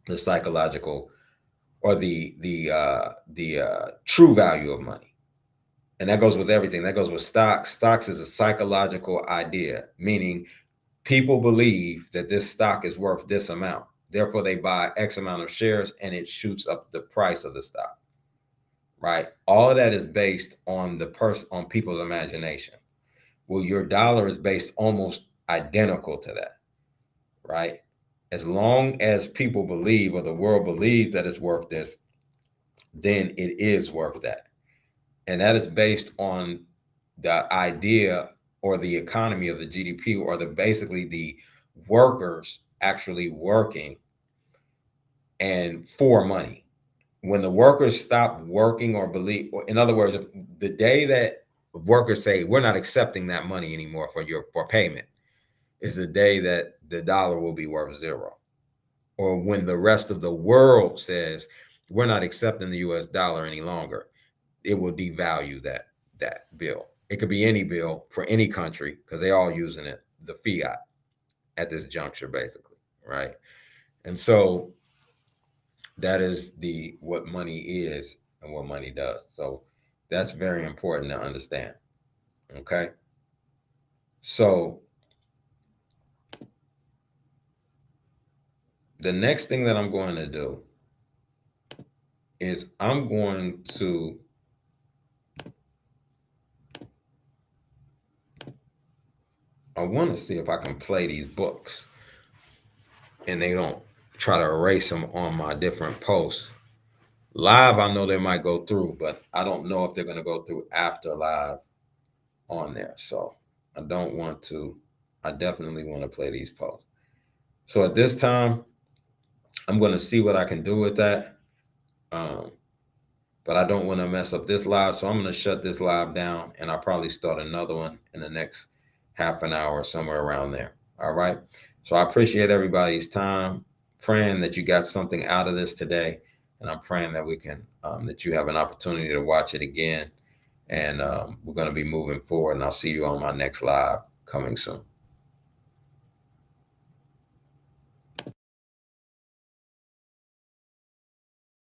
the psychological or the true value of money. And that goes with everything. That goes with stocks. Stocks is a psychological idea, meaning people believe that this stock is worth this amount. Therefore, they buy X amount of shares and it shoots up the price of the stock. Right? All of that is based on on people's imagination. Well, your dollar is based almost identical to that, right? As long as people believe, or the world believes, that it's worth this, then it is worth that. And that is based on the idea or the economy of the GDP, or the basically the workers actually working and for money. When the workers stop working, or believe, or in other words, the day that workers say we're not accepting that money anymore for payment, is the day that the dollar will be worth zero. Or when the rest of the world says we're not accepting the US dollar any longer, it will devalue that bill. It could be any bill for any country, because they all using it, the fiat at this juncture, basically, right? And so that is the what money is and what money does. So that's very important to understand. Okay. So the next thing that I'm going to do is I want to see if I can play these books and they don't try to erase them on my different posts. Live, I know they might go through, but I don't know if they're going to go through after live on there. So I don't want to, I definitely want to play these posts. So at this time, I'm going to see what I can do with that. But I don't want to mess up this live. So I'm going to shut this live down, and I'll probably start another one in the next half an hour, somewhere around there. All right. So I appreciate everybody's time, praying that you got something out of this today. And I'm praying that we can, that you have an opportunity to watch it again. And we're going to be moving forward. And I'll see you on my next live coming soon.